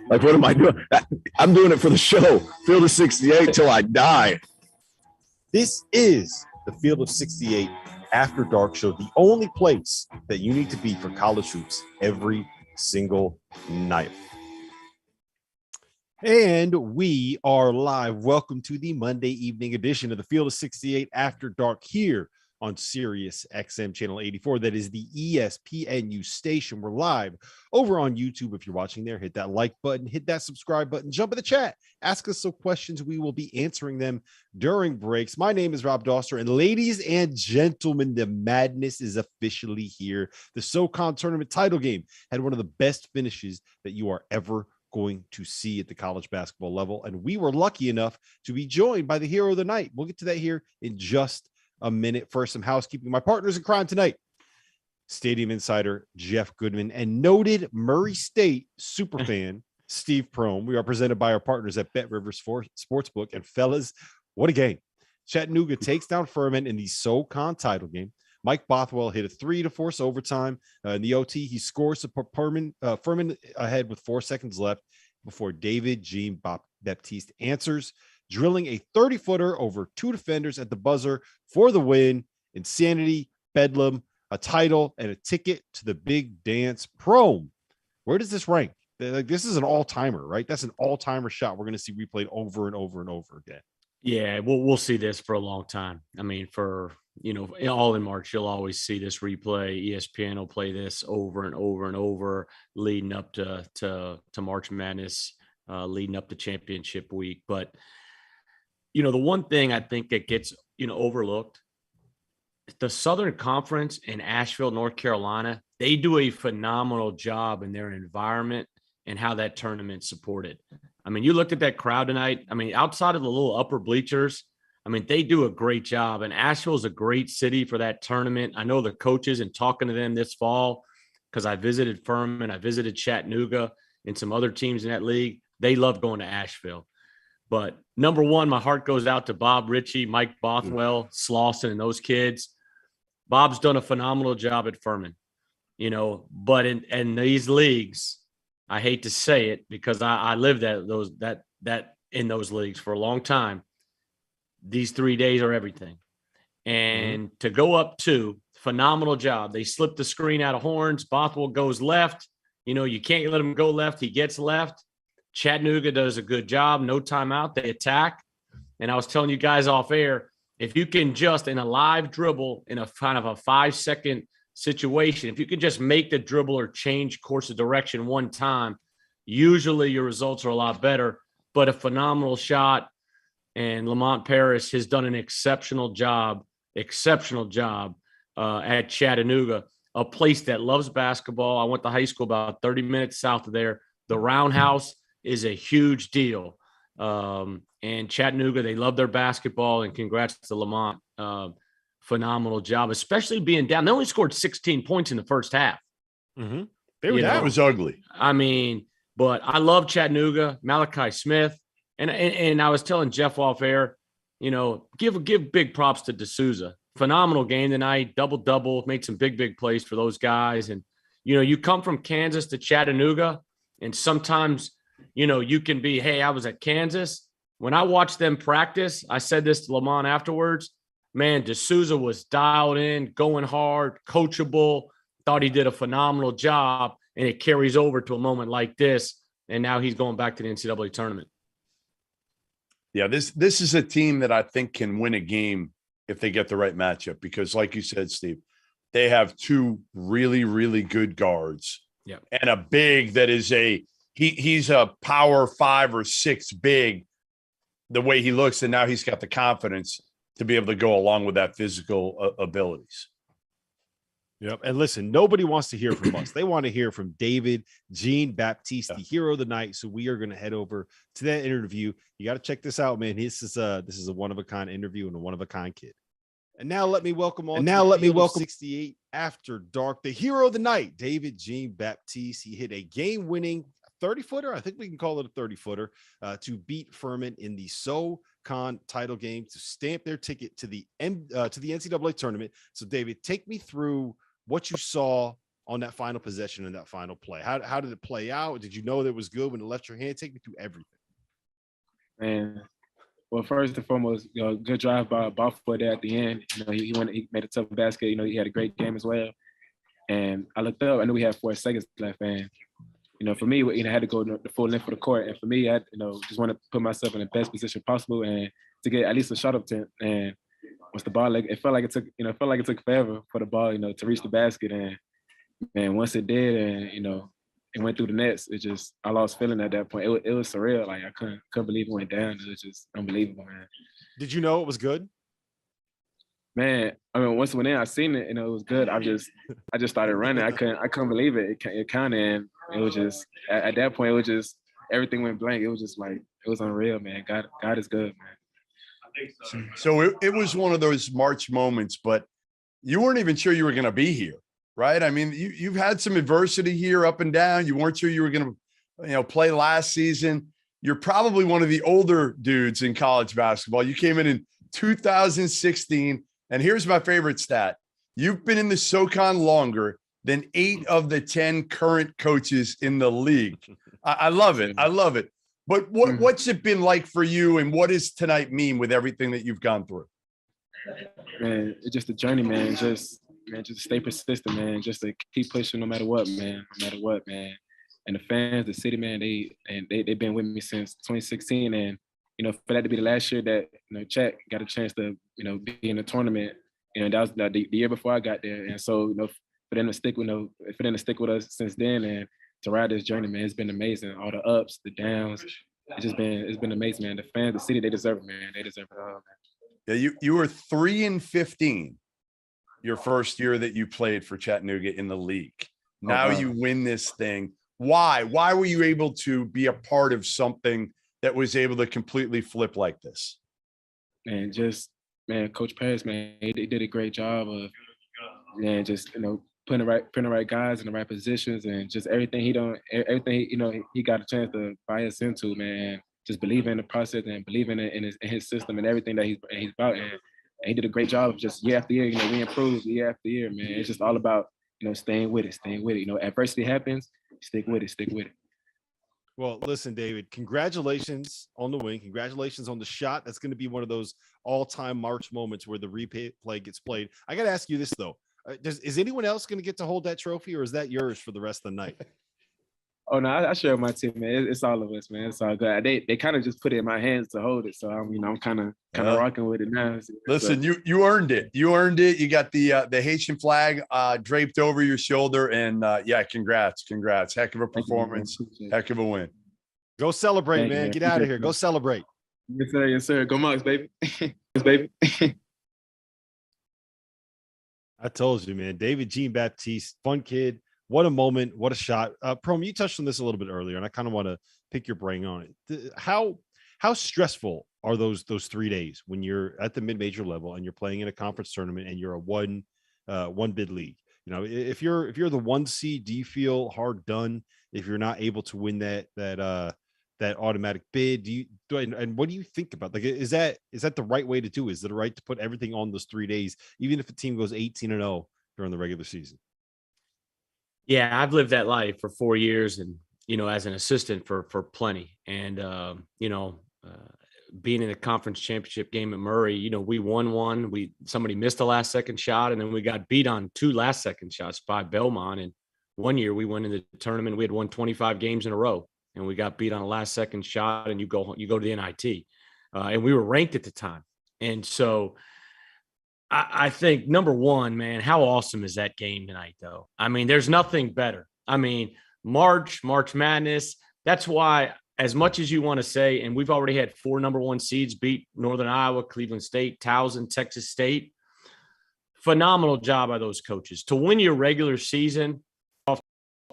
Like, what am I doing? I'm doing it for the show. Field of 68 till I die. This is the Field of 68 After Dark Show, the only place that you need to be for college hoops every single night. And we are live. Welcome to the Monday evening edition of the Field of 68 After Dark here on Sirius XM Channel 84. That is the ESPNU station. We're live over on YouTube. If you're watching there, hit that like button, hit that subscribe button, jump in the chat, ask us some questions. We will be answering them during breaks. My name is Rob Dauster, and ladies and gentlemen, the madness is officially here. The SoCon tournament title game had one of the best finishes that you are ever going to see at the college basketball level, and we were lucky enough to be joined by the hero of the night. We'll get to that here in just a minute. First, some housekeeping. My partners in crime tonight, Stadium Insider Jeff Goodman and noted Murray State superfan Steve Prohm. We are presented by our partners at Bet Rivers Sportsbook. And fellas, what a game. Chattanooga takes down Furman in the SoCon title game. Mike Bothwell hit a three to force overtime. In the OT, he scores to put Furman ahead with 4 seconds left before David Jean-Baptiste answers, drilling a 30-footer over two defenders at the buzzer for the win. Insanity, bedlam, a title, and a ticket to the big dance. Prohm, where does this rank? Like, this is an all-timer, right? That's an all-timer shot we're going to see replayed over and over and over again. Yeah, we'll see this for a long time. I mean, all in March, you'll always see this replay. ESPN will play this over and over and over, leading up to March Madness, leading up to championship week. But the one thing I think that gets overlooked, the Southern Conference in Asheville, North Carolina, they do a phenomenal job in their environment and how that tournament's supported. I mean, you looked at that crowd tonight. I mean, outside of the little upper bleachers, I mean, they do a great job. And Asheville is a great city for that tournament. I know the coaches, and talking to them this fall, because I visited Furman, I visited Chattanooga and some other teams in that league. They love going to Asheville. But number one, my heart goes out to Bob Ritchie, Mike Bothwell, Slauson, and those kids. Bob's done a phenomenal job at Furman, but in these leagues, I hate to say it because I lived that in those leagues for a long time. These 3 days are everything. And to go up to, phenomenal job. They slip the screen out of Horns. Bothwell goes left. You can't let him go left. He gets left. Chattanooga does a good job. No timeout. They attack. And I was telling you guys off air, if you can just, in a live dribble, in a kind of a 5-second situation, if you can just make the dribble or change course of direction one time, usually your results are a lot better. But a phenomenal shot, and Lamont Paris has done an exceptional job at Chattanooga, a place that loves basketball. I went to high school about 30 minutes south of there. The Roundhouse is a huge deal. And Chattanooga, they love their basketball, and congrats to Lamont. Phenomenal job, especially being down. They only scored 16 points in the first half. Mm-hmm. That was ugly. I mean, but I love Chattanooga, Malachi Smith. And I was telling Jeff off air, give big props to D'Souza. Phenomenal game tonight, double-double, made some big plays for those guys. And, you come from Kansas to Chattanooga, and sometimes, you can be, hey, I was at Kansas. When I watched them practice, I said this to Lamont afterwards, man, D'Souza was dialed in, going hard, coachable, thought he did a phenomenal job, and it carries over to a moment like this, and now he's going back to the NCAA tournament. Yeah, this is a team that I think can win a game if they get the right matchup, because like you said, Steve, they have two really, really good guards. Yeah. And a big that is he's a power 5 or 6 big the way he looks, and now he's got the confidence to be able to go along with that physical abilities. Yep. And listen, nobody wants to hear from us. They want to hear from David Jean-Baptiste, the hero of the night. So we are going to head over to that interview. You got to check this out, man. This is a one-of-a-kind interview and a one-of-a-kind kid. And now let me welcome 68 After Dark, the hero of the night, David Jean-Baptiste. He hit a game-winning 30-footer. I think we can call it a 30-footer to beat Furman in the SoCon title game to stamp their ticket to the NCAA tournament. So, David, take me through what you saw on that final possession and that final play? How did it play out? Did you know that it was good when it left your hand? Take me through everything. Man, well, first and foremost, good drive by Buffalo there at the end. He made a tough basket. He had a great game as well. And I looked up, I knew we had 4 seconds left. And, for me, I had to go the full length of the court. And for me, I, just want to put myself in the best position possible and to get at least a shot attempt. And once the ball, it felt like it took forever for the ball, to reach the basket. And once it did, and, it went through the nets, I lost feeling at that point. It was surreal. Like, I couldn't believe it went down. It was just unbelievable, man. Did you know it was good? Man, I mean, once it went in, I seen it, it was good. I just started running. I couldn't believe it. It counted, and it was just at that point, it was just everything went blank. It was just like it was unreal, man. God is good, man. So it was one of those March moments, but you weren't even sure you were going to be here, right? I mean, you've had some adversity here, up and down. You weren't sure you were going to, play last season. You're probably one of the older dudes in college basketball. You came in 2016. And here's my favorite stat. You've been in the SoCon longer than 8 of the 10 current coaches in the league. I love it. I love it. But what's it been like for you, and what does tonight mean with everything that you've gone through? Man, it's just a journey, man. Just stay persistent, man. Just to keep pushing no matter what, man. No matter what, man. And the fans, the city, man, they've been with me since 2016. And for that to be the last year that, Chat got a chance to, be in the tournament, that was the year before I got there. And so, for them to stick with us since then and to ride this journey, man, it's been amazing. All the ups, the downs, it's been amazing, man. The fans, the city, they deserve it, man. They deserve it all, man. Yeah, you were 3-15 your first year that you played for Chattanooga in the league. Now you win this thing. Why? Why were you able to be a part of something that was able to completely flip like this? And Coach Paris, man, he did a great job of, just putting the right guys in the right positions, and just everything he got a chance to buy us into, man. Just believing in the process and believing in his system and everything that he's about, and he did a great job of just year after year. We improved year after year, man. It's just all about staying with it. Adversity happens, stick with it. Well, listen, David, congratulations on the win. Congratulations on the shot. That's going to be one of those all-time March moments where the replay gets played. I got to ask you this, though. Is anyone else going to get to hold that trophy, or is that yours for the rest of the night? Oh, no, I share my team, man. It's all of us, man. It's all good. They kind of just put it in my hands to hold it. So, I'm kind of rocking with it now. Listen, you earned it. You earned it. You got the Haitian flag draped over your shoulder. And, congrats. Heck of a performance. Heck of a win. Go celebrate, man. Get out of here. Go celebrate. Yes, sir. Go Mocs, baby. Yes, baby. I told you, man. David Jean-Baptiste, fun kid. What a moment. What a shot. Prohm, you touched on this a little bit earlier, and I kind of want to pick your brain on it. How stressful are those 3 days when you're at the mid-major level and you're playing in a conference tournament and you're a one bid league? If you're the 1 seed, do you feel hard done if you're not able to win that automatic bid? And what do you think about, like, is that the right way to do? Is it right to put everything on those 3 days, even if a team goes 18-0 during the regular season? Yeah, I've lived that life for 4 years, and as an assistant for plenty. And being in the conference championship game at Murray, we won one. Somebody missed a last second shot, and then we got beat on 2 last second shots by Belmont. And one year we went in the tournament, we had won 25 games in a row, and we got beat on a last second shot, and you go to the NIT, and we were ranked at the time. And so I think, number one, man, how awesome is that game tonight, though? I mean, there's nothing better. I mean, March Madness, that's why, as much as you want to say, and we've already had 4 number 1 seeds beat Northern Iowa, Cleveland State, Towson, Texas State. Phenomenal job by those coaches to win your regular season off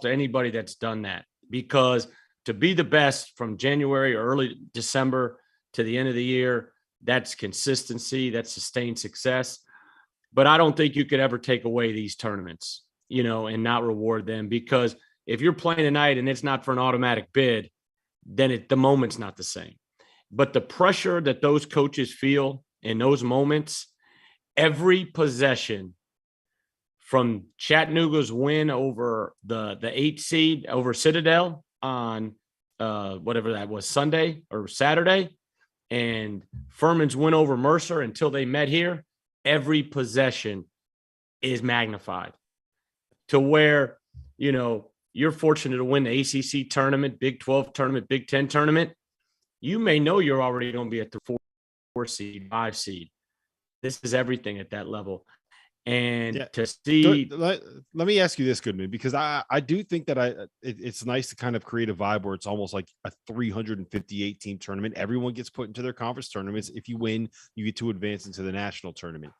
to anybody that's done that, because to be the best from January or early December to the end of the year, that's consistency, that's sustained success. But I don't think you could ever take away these tournaments, and not reward them, because if you're playing tonight and it's not for an automatic bid, then the moment's not the same. But the pressure that those coaches feel in those moments, every possession from Chattanooga's win over the 8 seed over Citadel on whatever that was, Sunday or Saturday, and Furman's win over Mercer until they met here, every possession is magnified to where, you're fortunate to win the ACC tournament, Big 12 tournament, Big 10 tournament. You may know you're already going to be at the 4 seed, 5 seed. This is everything at that level. And to see, let me ask you this, Goodman, because I do think that it's nice to kind of create a vibe where it's almost like a 358 team tournament. Everyone gets put into their conference tournaments. If you win, you get to advance into the national tournament.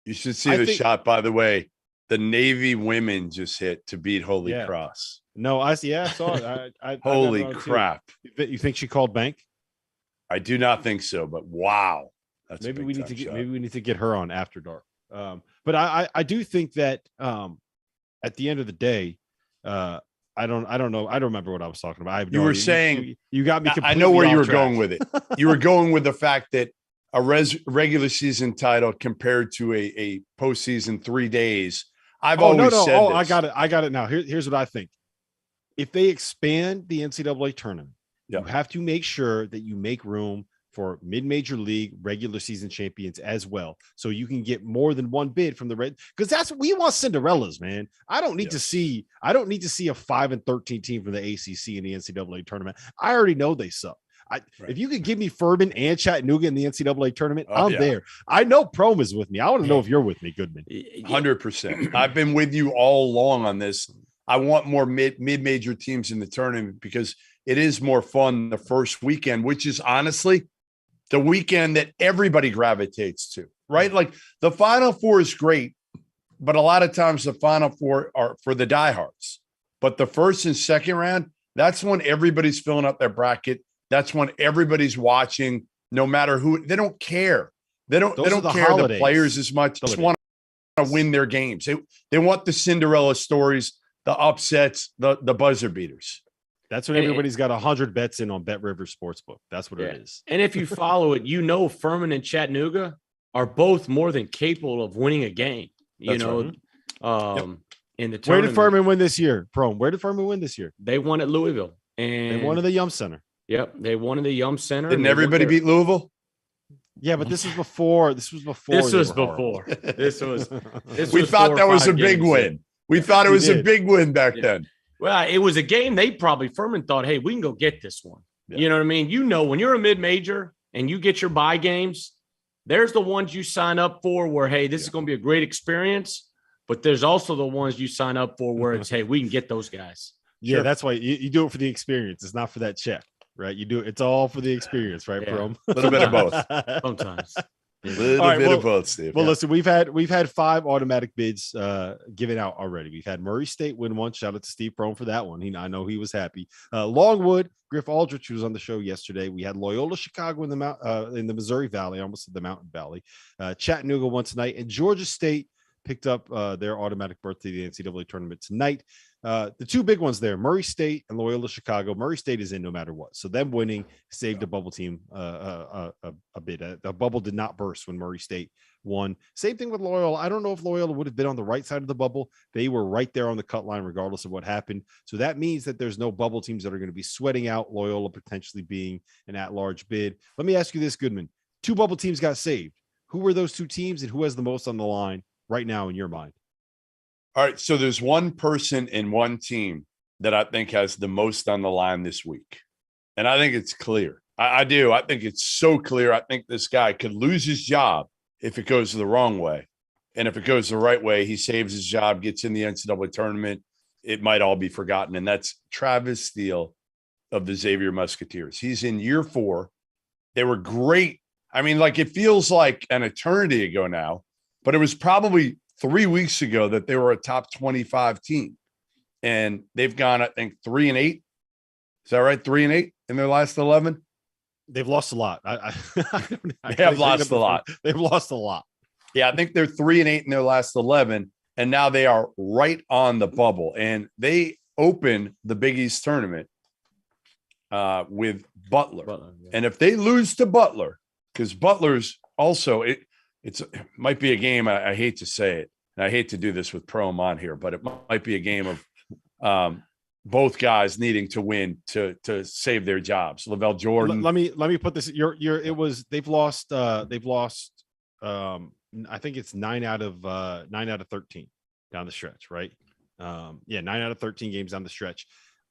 You should see the shot, by the way. The Navy women just hit to beat Holy Cross. No, I saw it. Holy crap. You think she called bank? I do not think so, but wow. That's maybe we need to get her on After Dark. But I do think that at the end of the day, I don't know. I don't remember what I was talking about. You were saying you got me. I know where you were going with it. You were going with the fact that a regular season title compared to a postseason 3 days. I've always said this. I got it now. Here's what I think. If they expand the NCAA tournament, you have to make sure that you make room for mid-major league regular season champions as well. So you can get more than one bid from the red, because that's what we want. Cinderellas, man. I don't need to see a 5-13 team from the ACC in the NCAA tournament. I already know they suck. If you could give me Furman and Chattanooga in the NCAA tournament, I'm there. I know Prohm is with me. I want to know if you're with me, Goodman. 100%. I've been with you all along on this. I want more mid-major teams in the tournament because it is more fun the first weekend, which is honestly the weekend that everybody gravitates to, right? Like the Final Four is great, but a lot of times the Final Four are for the diehards. But the first and second round, that's when everybody's filling up their bracket. That's when everybody's watching, no matter who. They don't care. They don't care the players as much. They just want to win their games. They want the Cinderella stories, the upsets, the buzzer beaters. That's when everybody's got 100 bets in on Bet River Sportsbook. That's what it is. And if you follow it, Furman and Chattanooga are both more than capable of winning a game. In the tournament. Where did Furman win this year? Prohm, where did Furman win this year? They won at Louisville. And they won at the Yum Center. Yep, they won in the Yum Center. Didn't everybody beat Louisville? Yeah, but this was before. We thought that was a big win. We thought it was a big win back then. Well, it was a game Furman thought, hey, we can go get this one. Yeah. You know what I mean? When you're a mid-major and you get your bye games, there's the ones you sign up for where, hey, this is going to be a great experience. But there's also the ones you sign up for where it's, hey, we can get those guys. Yeah, sure. That's why you do it for the experience. It's not for that check, right? You do it. It's all for the experience, right, Prohm? A little bit of both. Sometimes. A little bit of both, Steve. Well, listen, we've had 5 automatic bids given out already. We've had Murray State win one. Shout out to Steve Prohm for that one. I know he was happy. Longwood, Griff Aldrich, who was on the show yesterday. We had Loyola Chicago in the Missouri Valley, almost in the Mountain Valley. Chattanooga won tonight, and Georgia State picked up their automatic berth to the NCAA tournament tonight. The 2 big ones there, Murray State and Loyola Chicago. Murray State is in no matter what. So them winning saved a bubble team a bit. The bubble did not burst when Murray State won. Same thing with Loyola. I don't know if Loyola would have been on the right side of the bubble. They were right there on the cut line regardless of what happened. So that means that there's no bubble teams that are going to be sweating out Loyola potentially being an at-large bid. Let me ask you this, Goodman. 2 bubble teams got saved. Who were those 2 teams and who has the most on the line right now in your mind? All right, so there's one person and one team that I think has the most on the line this week. And I think it's clear. I do. I think it's so clear. I think this guy could lose his job if it goes the wrong way. And if it goes the right way, he saves his job, gets in the NCAA tournament. It might all be forgotten. And that's Travis Steele of the Xavier Musketeers. He's in year 4. They were great. I mean, like, it feels like an eternity ago now, but it was probably 3 weeks ago that they were a top 25 team, and they've gone, I think, 3-8. Is that right? 3-8 in their last 11. They've lost a lot. They have lost a lot. They've lost a lot. Yeah, I think they're 3-8 in their last 11, and now they are right on the bubble. And they open the Big East tournament with Butler. And if they lose to Butler, because Butler's also it might be a game. I hate to say it. and I hate to do this with Prohm on here, but it might be a game of both guys needing to win to save their jobs. Lavelle Jordan. Let me put this. They've lost. I think it's 9 out of 13 down the stretch, right? 9 out of 13 games down the stretch.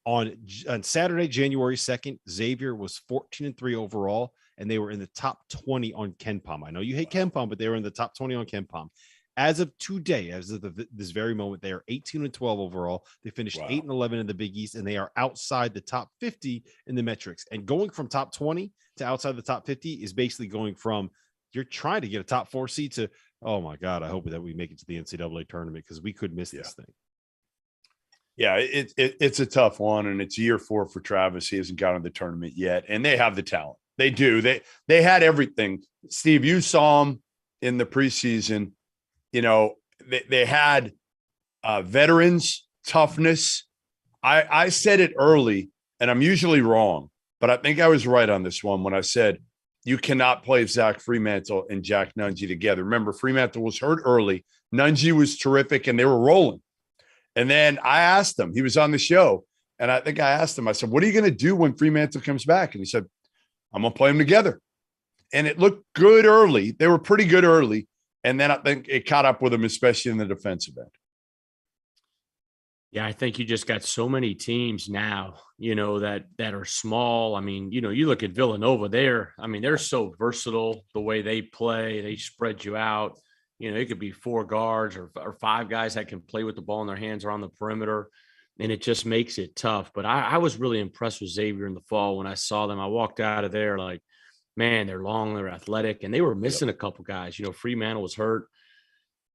On Saturday, January 2nd, Xavier was 14-3 overall, and they were in the top 20 on KenPom. I know you hate KenPom, but they were in the top 20 on KenPom. As of today, as of this very moment, they are 18-12 overall. They finished 8-11 in the Big East, and they are outside the top 50 in the metrics. And going from top 20 to outside the top 50 is basically going from you're trying to get a top 4 seed to, oh my God, I hope that we make it to the NCAA tournament because we could miss this thing. Yeah, it's a tough one, and it's year 4 for Travis. He hasn't gotten to the tournament yet, and they have the talent. They do. They had everything. Steve, you saw them in the preseason. You know, they had veterans, toughness. I said it early, and I'm usually wrong, but I think I was right on this one when I said you cannot play Zach Fremantle and Jack Nunge together. Remember, Fremantle was hurt early. Nunge was terrific, and they were rolling. And then I asked him, he was on the show, and I think I asked him, I said, what are you going to do when Fremantle comes back? And he said, I'm going to play them together. And it looked good early. They were pretty good early. And then I think it caught up with them, especially in the defensive end. Yeah, I think you just got so many teams now, you know, that are small. I mean, you know, you look at Villanova, they're so versatile the way they play. They spread you out. You know, it could be 4 guards or 5 guys that can play with the ball in their hands or on the perimeter, and it just makes it tough. But I was really impressed with Xavier in the fall when I saw them. I walked out of there like, man, they're long, they're athletic, and they were missing a couple guys. You know, Fremantle was hurt.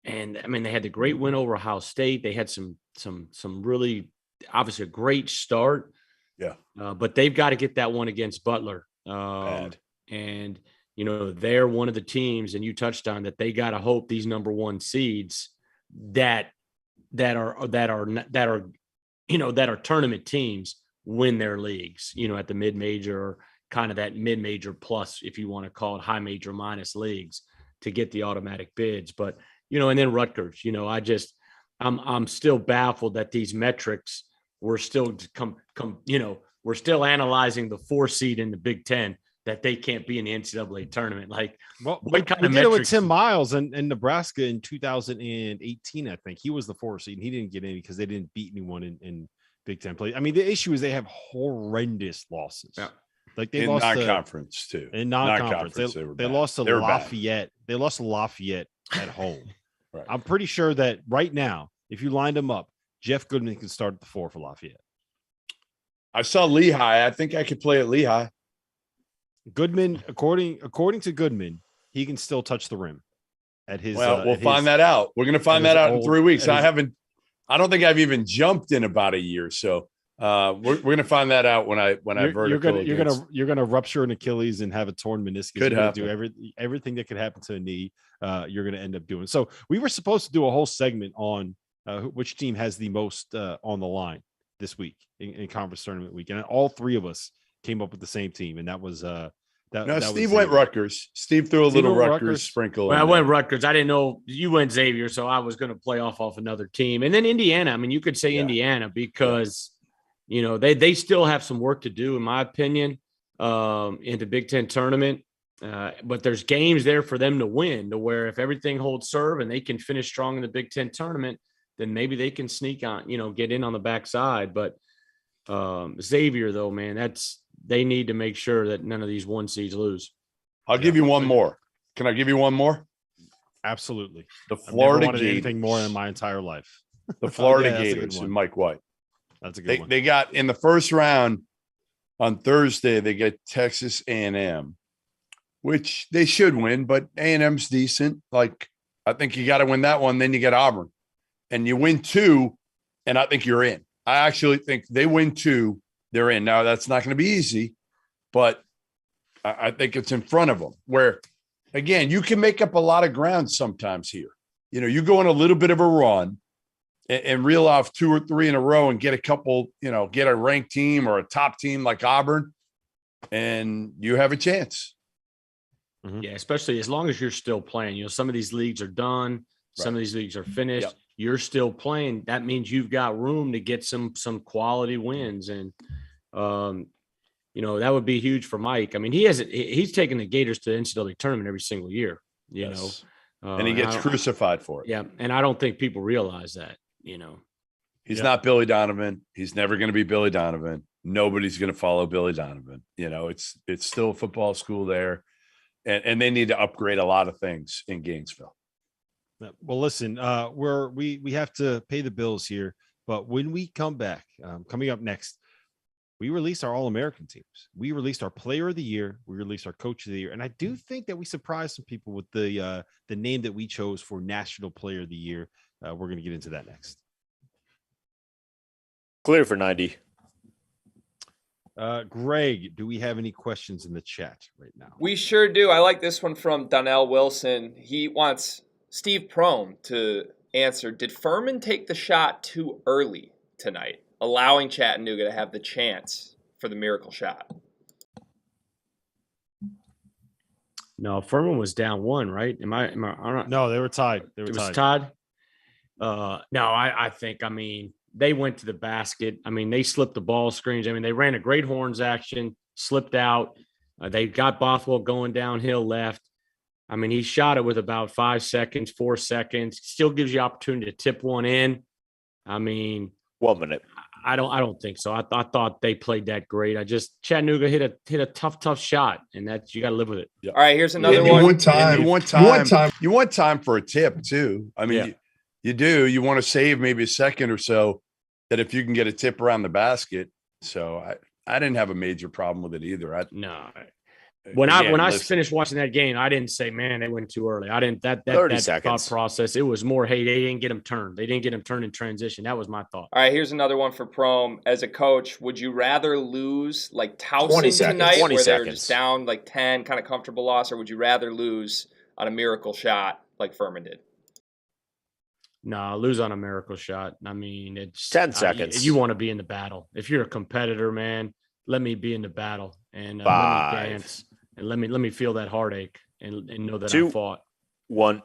And I mean, they had the great win over Ohio State. They had some really, obviously a great start. Yeah. But they've got to get that one against Butler. And, you know, they're one of the teams, and you touched on that, they got to hope these number 1 seeds that are tournament teams win their leagues, you know, at the mid-major, kind of that mid-major plus, if you want to call it high major minus leagues, to get the automatic bids. But, you know, and then Rutgers, you know, I'm still baffled that these metrics we're still we're still analyzing the 4 seed in the Big Ten, that they can't be in the NCAA tournament. Like, well, what kind we of did it with metrics? Tim Miles in Nebraska in 2018, I think. He was the 4 seed, and he didn't get any because they didn't beat anyone in Big Ten play. I mean, the issue is they have horrendous losses. Yeah. Like they in lost non-conference too. In non-conference, they lost to Lafayette. They lost to Lafayette at home. Right. I'm pretty sure that right now, if you lined them up, Jeff Goodman can start at the 4 for Lafayette. I saw Lehigh. I think I could play at Lehigh. Goodman, according to Goodman, he can still touch the rim at his. Well, we'll find that out. We're going to find that out in 3 weeks. I don't think I've even jumped in about a year. So we're going to find that out when I vertical. You're going to rupture an Achilles and have a torn meniscus. Could happen. Do everything that could happen to a knee. You're going to end up doing. So we were supposed to do a whole segment on which team has the most on the line this week in conference tournament week, and all 3 of us came up with the same team, and that was Steve went Rutgers. Steve threw a little Rutgers sprinkle. Well, I went Rutgers. I didn't know you went Xavier, so I was going to play off another team, and then Indiana. I mean, you could say Indiana because you know they still have some work to do, in my opinion, in the Big Ten tournament. But there's games there for them to win, to where if everything holds serve and they can finish strong in the Big Ten tournament, then maybe they can sneak on, you know, get in on the backside. But Xavier, though, man, they need to make sure that none of these 1 seeds lose. I'll give you one more. Can I give you one more? Absolutely. The Florida Gators. Anything more in my entire life. The Florida Gators and Mike White. That's a good one. They got in the first round on Thursday. They get Texas A&M, which they should win, but A&M's decent. Like, I think you got to win that one. Then you get Auburn, and you win 2, and I think you're in. I actually think they win 2. They're in. Now, that's not going to be easy, but I think it's in front of them where, again, you can make up a lot of ground sometimes here. You know, you go on a little bit of a run and reel off 2 or 3 in a row and get a couple, you know, get a ranked team or a top team like Auburn, and you have a chance. Yeah, especially as long as you're still playing. You know, some of these leagues are done. Some of these leagues are finished. Yep. You're still playing. That means you've got room to get some quality wins. And, that would be huge for Mike. I mean, he's taking the Gators to the NCAA tournament every single year, you know. And he gets crucified for it. Yeah. And I don't think people realize that, He's not Billy Donovan. He's never going to be Billy Donovan. Nobody's going to follow Billy Donovan. It's still a football school there. And they need to upgrade a lot of things in Gainesville. Well, listen, we have to pay the bills here, but when we come back, coming up next, we release our All-American teams. We released our Player of the Year. We released our Coach of the Year, and I do think that we surprised some people with the name that we chose for National Player of the Year. We're going to get into that next. Clear for 90. Greg, do we have any questions in the chat right now? We sure do. I like this one from Donnell Wilson. He wants Steve Prohm to answer. Did Furman take the shot too early tonight, allowing Chattanooga to have the chance for the miracle shot? No, Furman was down 1, right? Am I No, they were tied. It was tied. No, I think, they went to the basket. They slipped the ball screens. They ran a great horns action, slipped out. They got Bothwell going downhill left. He shot it with about 5 seconds, 4 seconds. Still gives you opportunity to tip one in. 1 minute. I don't think so. I thought they played that great. Chattanooga hit a tough shot, and you got to live with it. Yeah. All right, here's another one. You want time for a tip too. You do. You want to save maybe a second or so. That if you can get a tip around the basket. So I didn't have a major problem with it either. When I finished watching that game, I didn't say, man, they went too early. I didn't that thought process. It was more, hey, they didn't get them turned. They didn't get them turned in transition. That was my thought. All right, here's another one for Prohm. As a coach, would you rather lose like Towson tonight, where they're just down like 10, kind of comfortable loss, or would you rather lose on a miracle shot like Furman did? No, lose on a miracle shot. It's 10 seconds. You want to be in the battle. If you're a competitor, man, let me be in the battle and let me dance and let me feel that heartache and know that 2, I fought. 1.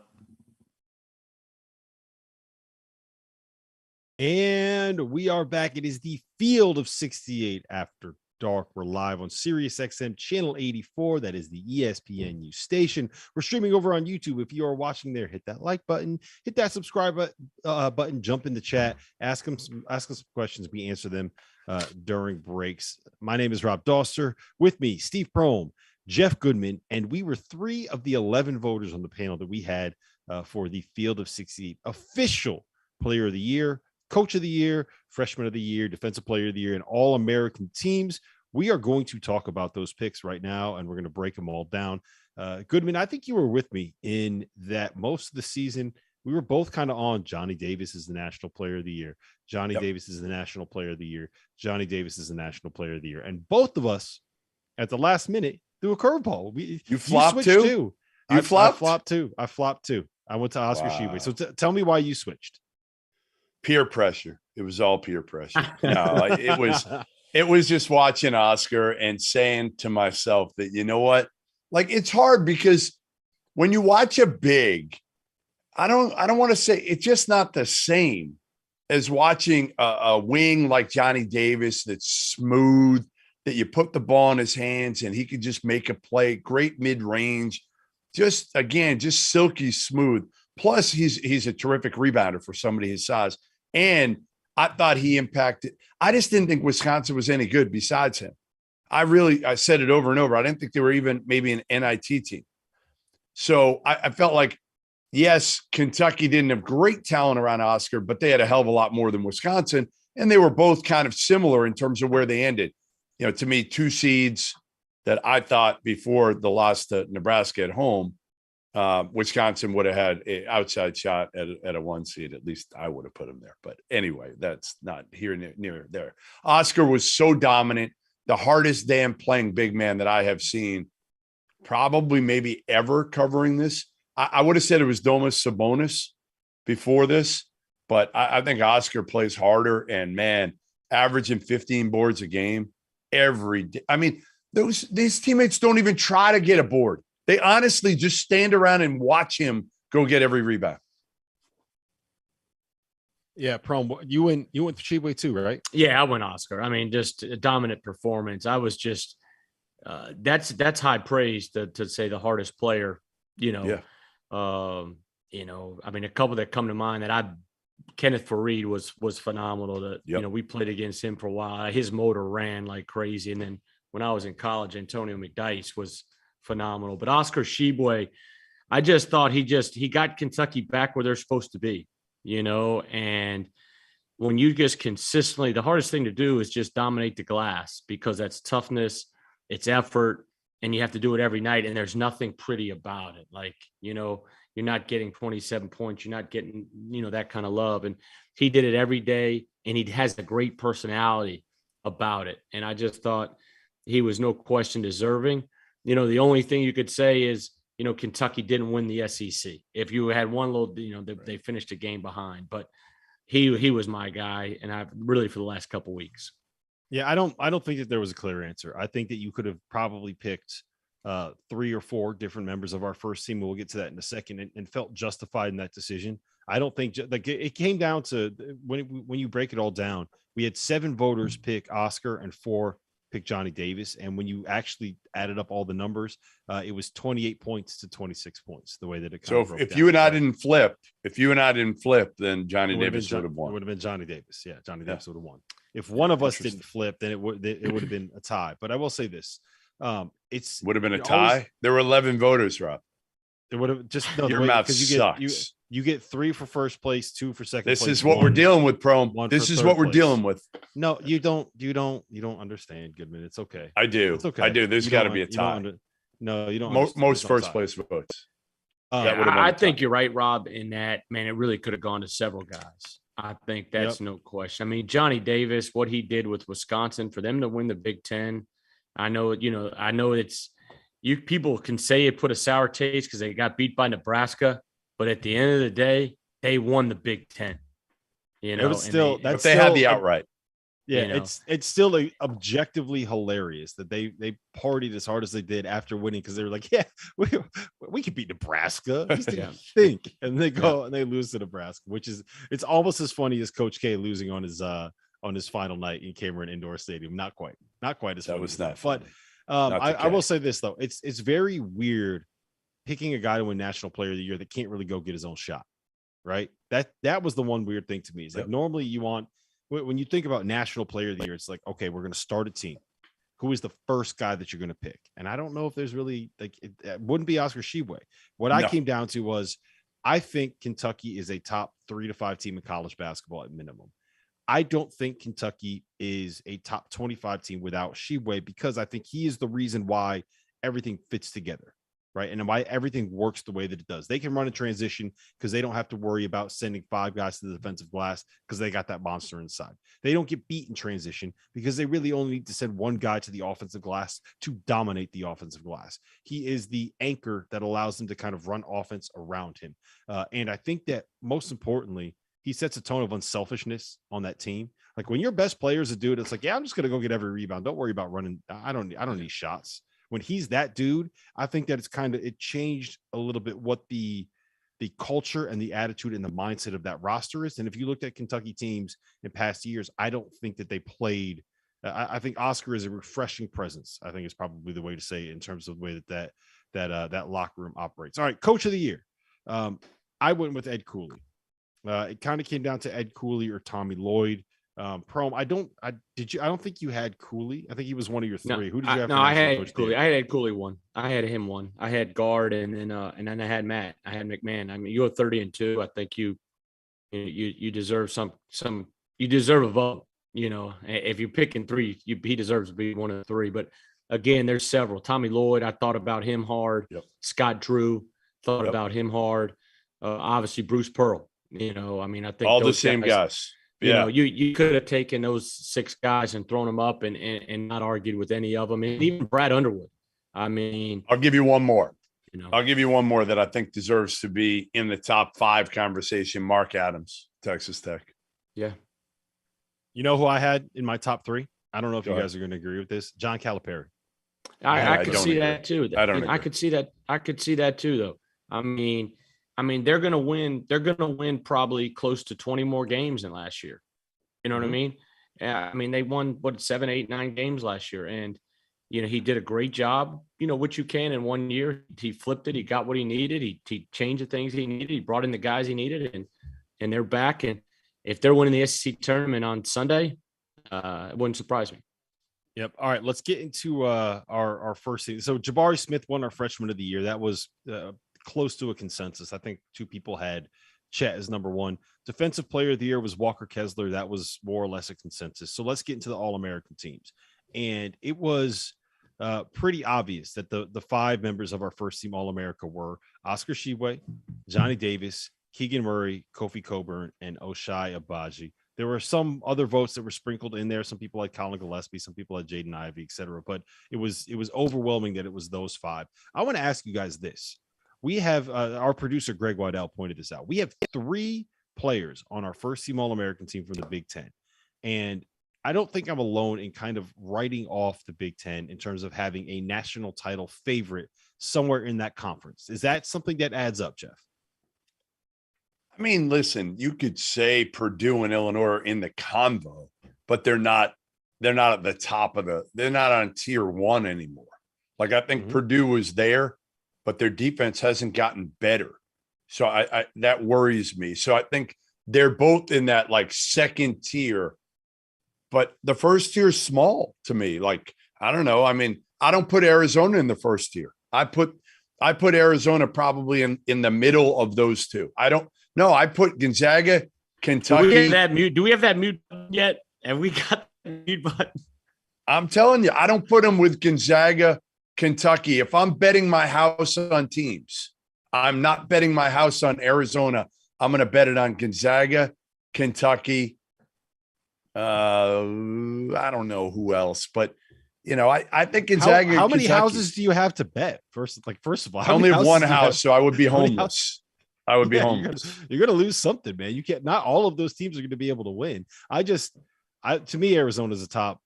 And we are back. It is the Field of 68 After Dark. We're live on Sirius XM channel 84. That is the ESPNU station. We're streaming over on YouTube. If you are watching there, hit that like button, hit that subscribe button, jump in the chat, ask us some questions. We answer them during breaks. My name is Rob Dauster. With me, Steve Prohm, Jeff Goodman, and we were 3 of the 11 voters on the panel that we had for the Field of 68 official Player of the Year, Coach of the Year, Freshman of the Year, Defensive Player of the Year, and All-American teams. We are going to talk about those picks right now, and we're going to break them all down. Goodman, I think you were with me in that most of the season. We were both kind of on Johnny Davis is the National Player of the Year. Johnny Davis is the National Player of the Year. Johnny Davis is the National Player of the Year. And both of us, at the last minute, threw a curveball. You flopped too? I flopped too. I went to Oscar Shebe. So tell me why you switched. Peer pressure. It was all peer pressure. No, it was just watching Oscar and saying to myself that, you know what, like, it's hard because when you watch a big, I don't want to say it's just not the same as watching a wing like Johnny Davis that's smooth, that you put the ball in his hands and he could just make a play, great mid-range, just silky smooth. Plus he's a terrific rebounder for somebody his size. And I thought he impacted. I just didn't think Wisconsin was any good besides him. I said it over and over. I didn't think they were even maybe an NIT team. So I felt like, yes, Kentucky didn't have great talent around Oscar, but they had a hell of a lot more than Wisconsin. And they were both kind of similar in terms of where they ended. To me, 2 seeds that I thought before the loss to Nebraska at home, Wisconsin would have had an outside shot at a 1 seed. At least I would have put them there. But anyway, that's not here near there. Oscar was so dominant, the hardest damn playing big man that I have seen, probably maybe ever covering this. I would have said it was Domas Sabonis before this, but I think Oscar plays harder and, man, averaging 15 boards a game every day. These teammates don't even try to get a board. They honestly just stand around and watch him go get every rebound. Yeah, Prohm, you went for Sheboy too, right? Yeah, I went Oscar. I mean, just a dominant performance. I was just that's high praise to say the hardest player. You know, I mean, a couple that come to mind that Kenneth Fareed was phenomenal. That you know, we played against him for a while. His motor ran like crazy, and then when I was in college, Antonio McDyess was phenomenal. But Oscar Sheboy, I just thought he got Kentucky back where they're supposed to be. You know, and when you just consistently, the hardest thing to do is just dominate the glass, because that's toughness, it's effort, and you have to do it every night. And there's nothing pretty about it. Like, you know, you're not getting 27 points. You're not getting, you know, that kind of love. And he did it every day, and he has a great personality about it. And I just thought he was no question deserving. You know, the only thing you could say is, you know, Kentucky didn't win the SEC. If you had one little, you know, they finished a game behind, but he was my guy, and I've really for the last couple of weeks. Yeah, I don't think that there was a clear answer. I think that you could have probably picked 3 or 4 different members of our first team. We'll get to that in a second, and felt justified in that decision. I don't think like it came down to when you break it all down, we had 7 voters pick Oscar and 4 pick Johnny Davis. And when you actually added up all the numbers, it was 28 points to 26 points, the way that it kind of broke if down. you and I didn't flip, then Johnny Davis would have won. It would have been Johnny Davis. Yeah, Johnny Davis would have won. If one of us didn't flip, then it would have been a tie. But I will say this. It's would have been a tie. There were 11 voters, Rob. It would have just your mouth sucks. You get 3 for first place, 2 for second place. This is what we're dealing with, Prohm. This is what we're dealing with. No, you don't understand, Goodman. It's okay. I do. It's okay. I do. There's got to be a tie. No, you don't. Most first place votes. I think you're right, Rob, in that, man, it really could have gone to several guys. I think that's no question. I mean, Johnny Davis, what he did with Wisconsin for them to win the Big Ten. I know it's people can say it put a sour taste because they got beat by Nebraska. But at the end of the day, they won the Big Ten. You know, but they had the outright. Yeah, you know? It's still objectively hilarious that they partied as hard as they did after winning, because they were like, yeah, we could beat Nebraska. Think, and they go and they lose to Nebraska, which is it's almost as funny as Coach K losing on his final night in Cameron Indoor Stadium. Not quite as funny. That was not. But I will say this though, it's very weird picking a guy to win National Player of the Year that can't really go get his own shot, right? That was the one weird thing to me. It's like normally you want, when you think about National Player of the Year, it's like, okay, we're going to start a team. Who is the first guy that you're going to pick? And I don't know if there's really like it wouldn't be Oscar Sheboy. What I came down to was I think Kentucky is a top 3 to 5 team in college basketball at minimum. I don't think Kentucky is a top 25 team without Sheboy, because I think he is the reason why everything fits together. Right. And why everything works the way that it does. They can run a transition because they don't have to worry about sending 5 guys to the defensive glass because they got that monster inside. They don't get beat in transition because they really only need to send 1 guy to the offensive glass to dominate the offensive glass. He is the anchor that allows them to kind of run offense around him. And I think that most importantly, he sets a tone of unselfishness on that team. Like when your best player is a dude, it's like, yeah, I'm just going to go get every rebound. Don't worry about running. I don't need shots. When he's that dude, I think that it changed a little bit what the culture and the attitude and the mindset of that roster is. And if you looked at Kentucky teams in past years, I don't think that they played. I think Oscar is a refreshing presence. I think is probably the way to say it in terms of the way that locker room operates. All right, Coach of the Year. I went with Ed Cooley. It kind of came down to Ed Cooley or Tommy Lloyd. Prohm, I don't think you had Cooley. I think he was one of your 3. Who did you have? I had Cooley. I had Cooley 1. I had him 1. I had guard, and then I had Matt. I had McMahon. I mean, you go 30-2. I think you deserve some. You deserve a vote. You know, if you're picking 3, he deserves to be one of the 3. But again, there's several. Tommy Lloyd, I thought about him hard. Scott Drew, thought about him hard. Obviously, Bruce Pearl. You know, I mean, I think all the same guys. You know, you could have taken those 6 guys and thrown them up and not argued with any of them. And even Brad Underwood. I mean, I'll give you one more. I'll give you one more that I think deserves to be in the top 5 conversation. Mark Adams, Texas Tech. Yeah. You know who I had in my top 3? I don't know if you guys are going to agree with this. John Calipari. I could see that too. I could see that too, though. I mean, I mean, they're going to win. They're going to win probably close to 20 more games than last year. You know what I mean? I mean, they won 7, 8, 9 games last year, and he did a great job. What you can in 1 year. He flipped it. He got what he needed. He changed the things he needed. He brought in the guys he needed, and they're back. And if they're winning the SEC tournament on Sunday, it wouldn't surprise me. Yep. All right, let's get into our first thing. So Jabari Smith won our freshman of the year. That was close to a consensus. I think 2 people had Chet as number 1. Defensive player of the year was Walker Kessler. That was more or less a consensus. So let's get into the All-American teams. And it was pretty obvious that the 5 members of our first team All-America were Oscar Tshiebwe, Johnny Davis, Keegan Murray, Kofi Coburn, and Oshai Agbaji. There were some other votes that were sprinkled in there. Some people like Colin Gillespie, some people had Jaden Ivey, etc. But it was overwhelming that it was those 5. I want to ask you guys this. We have our producer, Greg Waddell, pointed this out. We have 3 players on our first team All-American team from the Big Ten. And I don't think I'm alone in kind of writing off the Big Ten in terms of having a national title favorite somewhere in that conference. Is that something that adds up, Jeff? I mean, listen, you could say Purdue and Illinois are in the convo, but they're not at the top of they're not on tier 1 anymore. Like I think Purdue was there, but their defense hasn't gotten better. So I that worries me. So I think they're both in that like second tier, but the first tier is small to me. Like, I don't know. I mean, I don't put Arizona in the first tier. I put Arizona probably in the middle of those 2. No, I put Gonzaga, Kentucky. Do we have that mute button yet? Have we got the mute button? I'm telling you, I don't put them with Gonzaga, Kentucky. If I'm betting my house on teams, I'm not betting my house on Arizona. I'm going to bet it on Gonzaga, Kentucky. I don't know who else, but I think Gonzaga. How many houses do you have to bet? First of all, I only have one house, so I would be homeless. I would be homeless. You're going to lose something, man. You can't. Not all of those teams are going to be able to win. To me, Arizona's the top.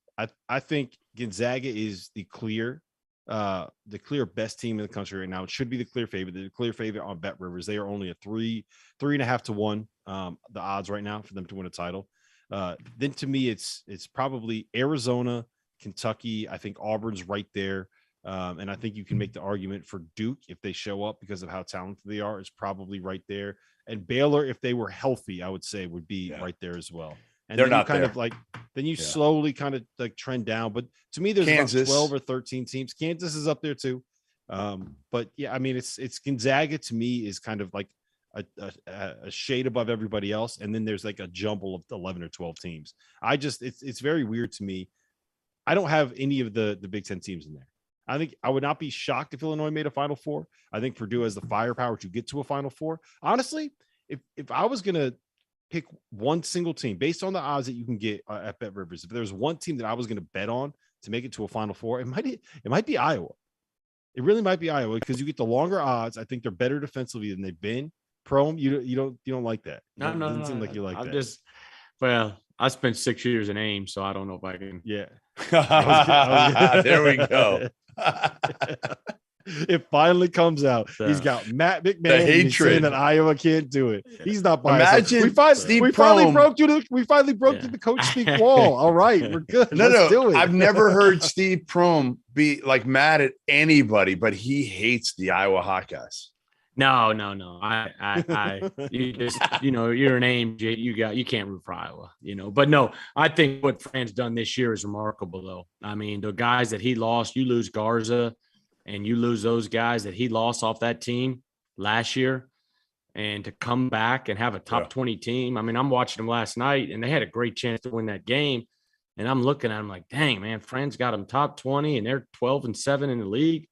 I think Gonzaga is the clear best team in the country right now. It should be the clear favorite. The clear favorite on Bet Rivers. They are only a 3.5 to 1. The odds right now for them to win a title. Then to me, it's probably Arizona, Kentucky. I think Auburn's right there. And I think you can make the argument for Duke if they show up because of how talented they are, is probably right there. And Baylor, if they were healthy, I would say would be right there as well. And they're then not kind there. of like, then you slowly kind of like trend down. But to me, there's Kansas. about 12 or 13 teams. Kansas is up there too. But yeah, I mean, it's Gonzaga to me is kind of like a shade above everybody else. And then there's like a jumble of 11 or 12 teams. It's very weird to me. I don't have any of the Big Ten teams in there. I think I would not be shocked if Illinois made a Final Four. I think Purdue has the firepower to get to a Final Four. Honestly, if I was going to pick one single team based on the odds that you can get at Bet Rivers, if there's one team that I was going to bet on to make it to a Final Four, it might be Iowa. It really might be Iowa because you get the longer odds. I think they're better defensively than they've been. Prohm, you don't like that. No. Doesn't seem like you like that. I spent 6 years in Ames, so I don't know if I can. Yeah. There we go. It finally comes out. He's got Matt McMahon saying that Iowa can't do it. He's not buying. Imagine we finally broke through the coach speak wall. All right, we're good. Let's do it. I've never heard Steve Prohm be like mad at anybody, but he hates the Iowa Hawkeyes. No. You just, you're an Ames. You can't root for Iowa, But no, I think what Fran's done this year is remarkable, though. I mean, the guys that he lost, you lose Garza, and you lose those guys that he lost off that team last year, and to come back and have a top 20 team. I mean, I'm watching them last night, and they had a great chance to win that game. And I'm looking at them like, dang, man, Fran's got them top 20, and they're 12-7 in the league.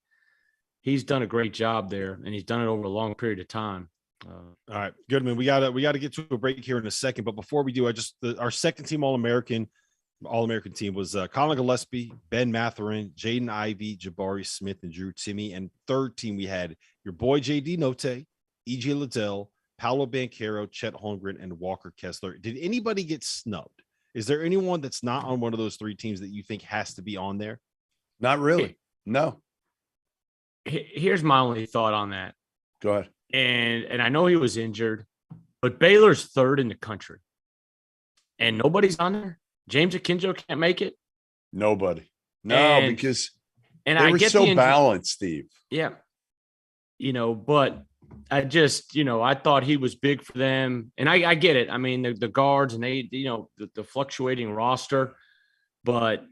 He's done a great job there, and he's done it over a long period of time. All right, Goodman, we gotta get to a break here in a second, but before we do, our second team All-American team was Colin Gillespie, Ben Mathurin, Jaden Ivey, Jabari Smith, and Drew Timme. And third team we had your boy JD Notae, EJ Liddell, Paolo Banchero, Chet Holmgren, and Walker Kessler. Did anybody get snubbed? Is there anyone that's not on one of those 3 teams that you think has to be on there? Not really. No. Here's my only thought on that. Go ahead. And I know he was injured, but Baylor's third in the country. And nobody's on there. James Akinjo can't make it. Nobody. No, because they were so balanced, Steve. Yeah. But I just, I thought he was big for them. And I get it. I mean, the guards and they, the fluctuating roster. But,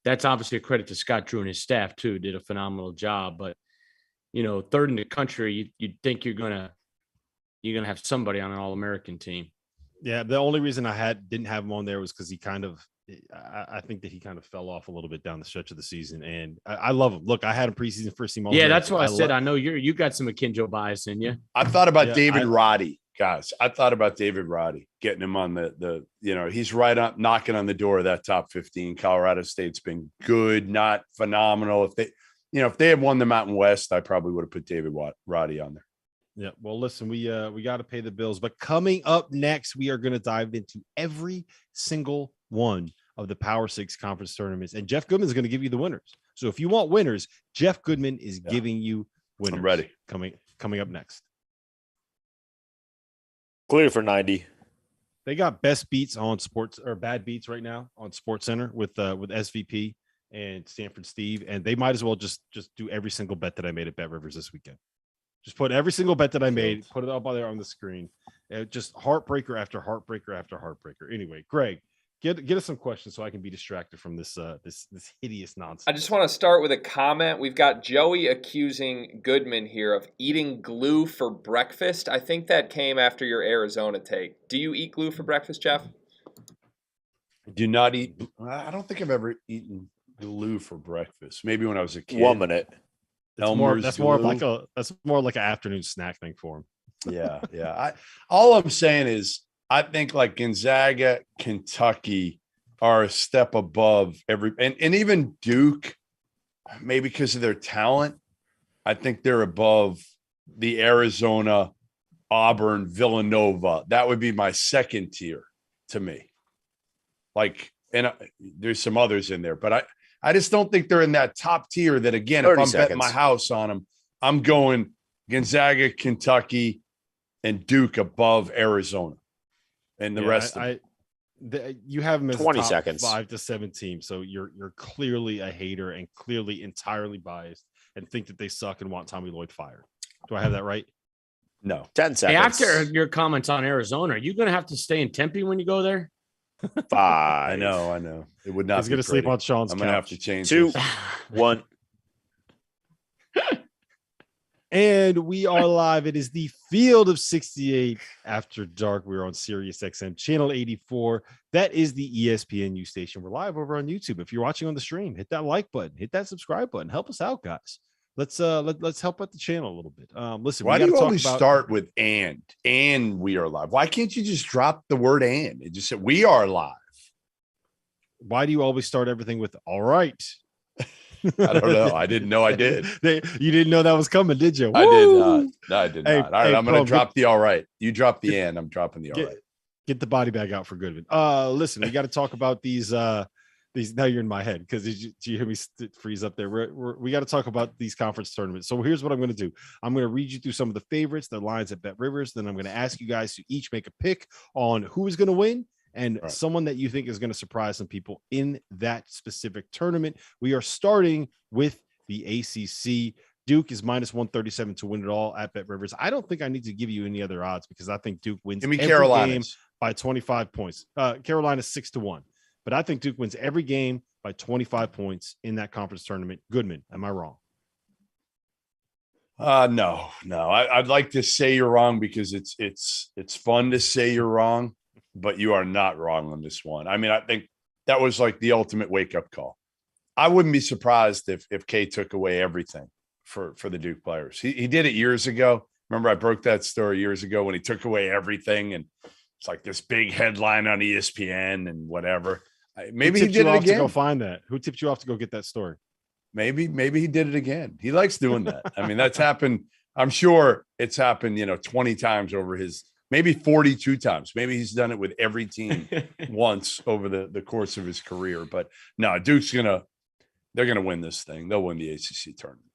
that's obviously a credit to Scott Drew and his staff, too. Did a phenomenal job. But, third in the country, you'd think you're gonna have somebody on an All-American team. Yeah, the only reason I didn't have him on there was because I think that he kind of fell off a little bit down the stretch of the season, and I love him. Look, I had him preseason first team. Yeah, that's why I said I know you got some Akinjo bias in you. I thought about David Roddy, guys. I thought about David Roddy, getting him on the he's right up knocking on the door of that top 15. Colorado State's been good, not phenomenal. If they had won the Mountain West, I probably would have put David Roddy on there. Yeah. Well, listen, we got to pay the bills, but coming up next, we are going to dive into every single one of the Power Six conference tournaments, and Jeff Goodman is going to give you the winners. So if you want winners, Jeff Goodman is giving you winners. I'm ready. Coming up next. Clear for 90. They got best beats on sports or bad beats right now on Sports Center with SVP and Stanford Steve, and they might as well just do every single bet that I made at Bet Rivers this weekend. Just put every single bet that I made, put it up there on the screen. Just heartbreaker after heartbreaker after heartbreaker. Anyway, Greg, get us some questions so I can be distracted from this hideous nonsense. I just want to start with a comment. We've got Joey accusing Goodman here of eating glue for breakfast. I think that came after your Arizona take. Do you eat glue for breakfast, Jeff? Do not eat. I don't think I've ever eaten glue for breakfast. Maybe when I was a kid. 1 minute. That's more like an afternoon snack thing for him. Yeah. All I'm saying is I think like Gonzaga, Kentucky are a step above and even Duke, maybe because of their talent. I think they're above the Arizona, Auburn, Villanova. That would be my second tier to me. There's some others in there, but I just don't think they're in that top tier that, again, if I'm betting my house on them, I'm going Gonzaga, Kentucky, and Duke above Arizona and the rest of them. You have them as 20 top seconds. 5 to 7 teams. So you're clearly a hater and clearly entirely biased and think that they suck and want Tommy Lloyd fired. Do I have that right? No. 10 seconds. Hey, after your comments on Arizona, are you going to have to stay in Tempe when you go there? 5. I know. It would not. He's going to sleep on Sean's couch. I'm going to have to change 2, this. 1. And we are live. It is the Field of 68 After Dark. We're on Sirius XM channel 84. That is the ESPNU station. We're live over on YouTube. If you're watching on the stream, hit that like button, hit that subscribe button. Help us out, guys. Let's help out the channel a little bit. Listen, why do you always start with and we are live? Why can't you just drop the word and just say we are live? Why do you always start everything with all right? I don't know. I didn't know I did. You didn't know that was coming, did you? I did not. No, I did not. All right, I'm going to drop the all right. You drop the and. I'm dropping the all right. Get the body bag out for Goodman. Listen, we got to talk about these. Now you're in my head because did you hear me freeze up there? We got to talk about these conference tournaments. So here's what I'm going to do. I'm going to read you through some of the favorites, the lines at Bet Rivers. Then I'm going to ask you guys to each make a pick on who is going to win and someone that you think is going to surprise some people in that specific tournament. We are starting with the ACC. Duke is minus 137 to win it all at Bet Rivers. I don't think I need to give you any other odds because I think Duke wins every game by 25 points. Carolina 6-1. But I think Duke wins every game by 25 points in that conference tournament. Goodman, am I wrong? No. I'd like to say you're wrong because it's fun to say you're wrong, but you are not wrong on this one. I mean, I think that was like the ultimate wake-up call. I wouldn't be surprised if K took away everything for the Duke players. He did it years ago. Remember, I broke that story years ago when he took away everything, and it's like this big headline on ESPN and whatever. Maybe he did it again. To go find that. Who tipped you off to go get that story? Maybe he did it again. He likes doing that. I mean, that's happened. I'm sure it's happened, 20 times over maybe 42 times. Maybe he's done it with every team once over the course of his career. But no, Duke's they're going to win this thing. They'll win the ACC tournament.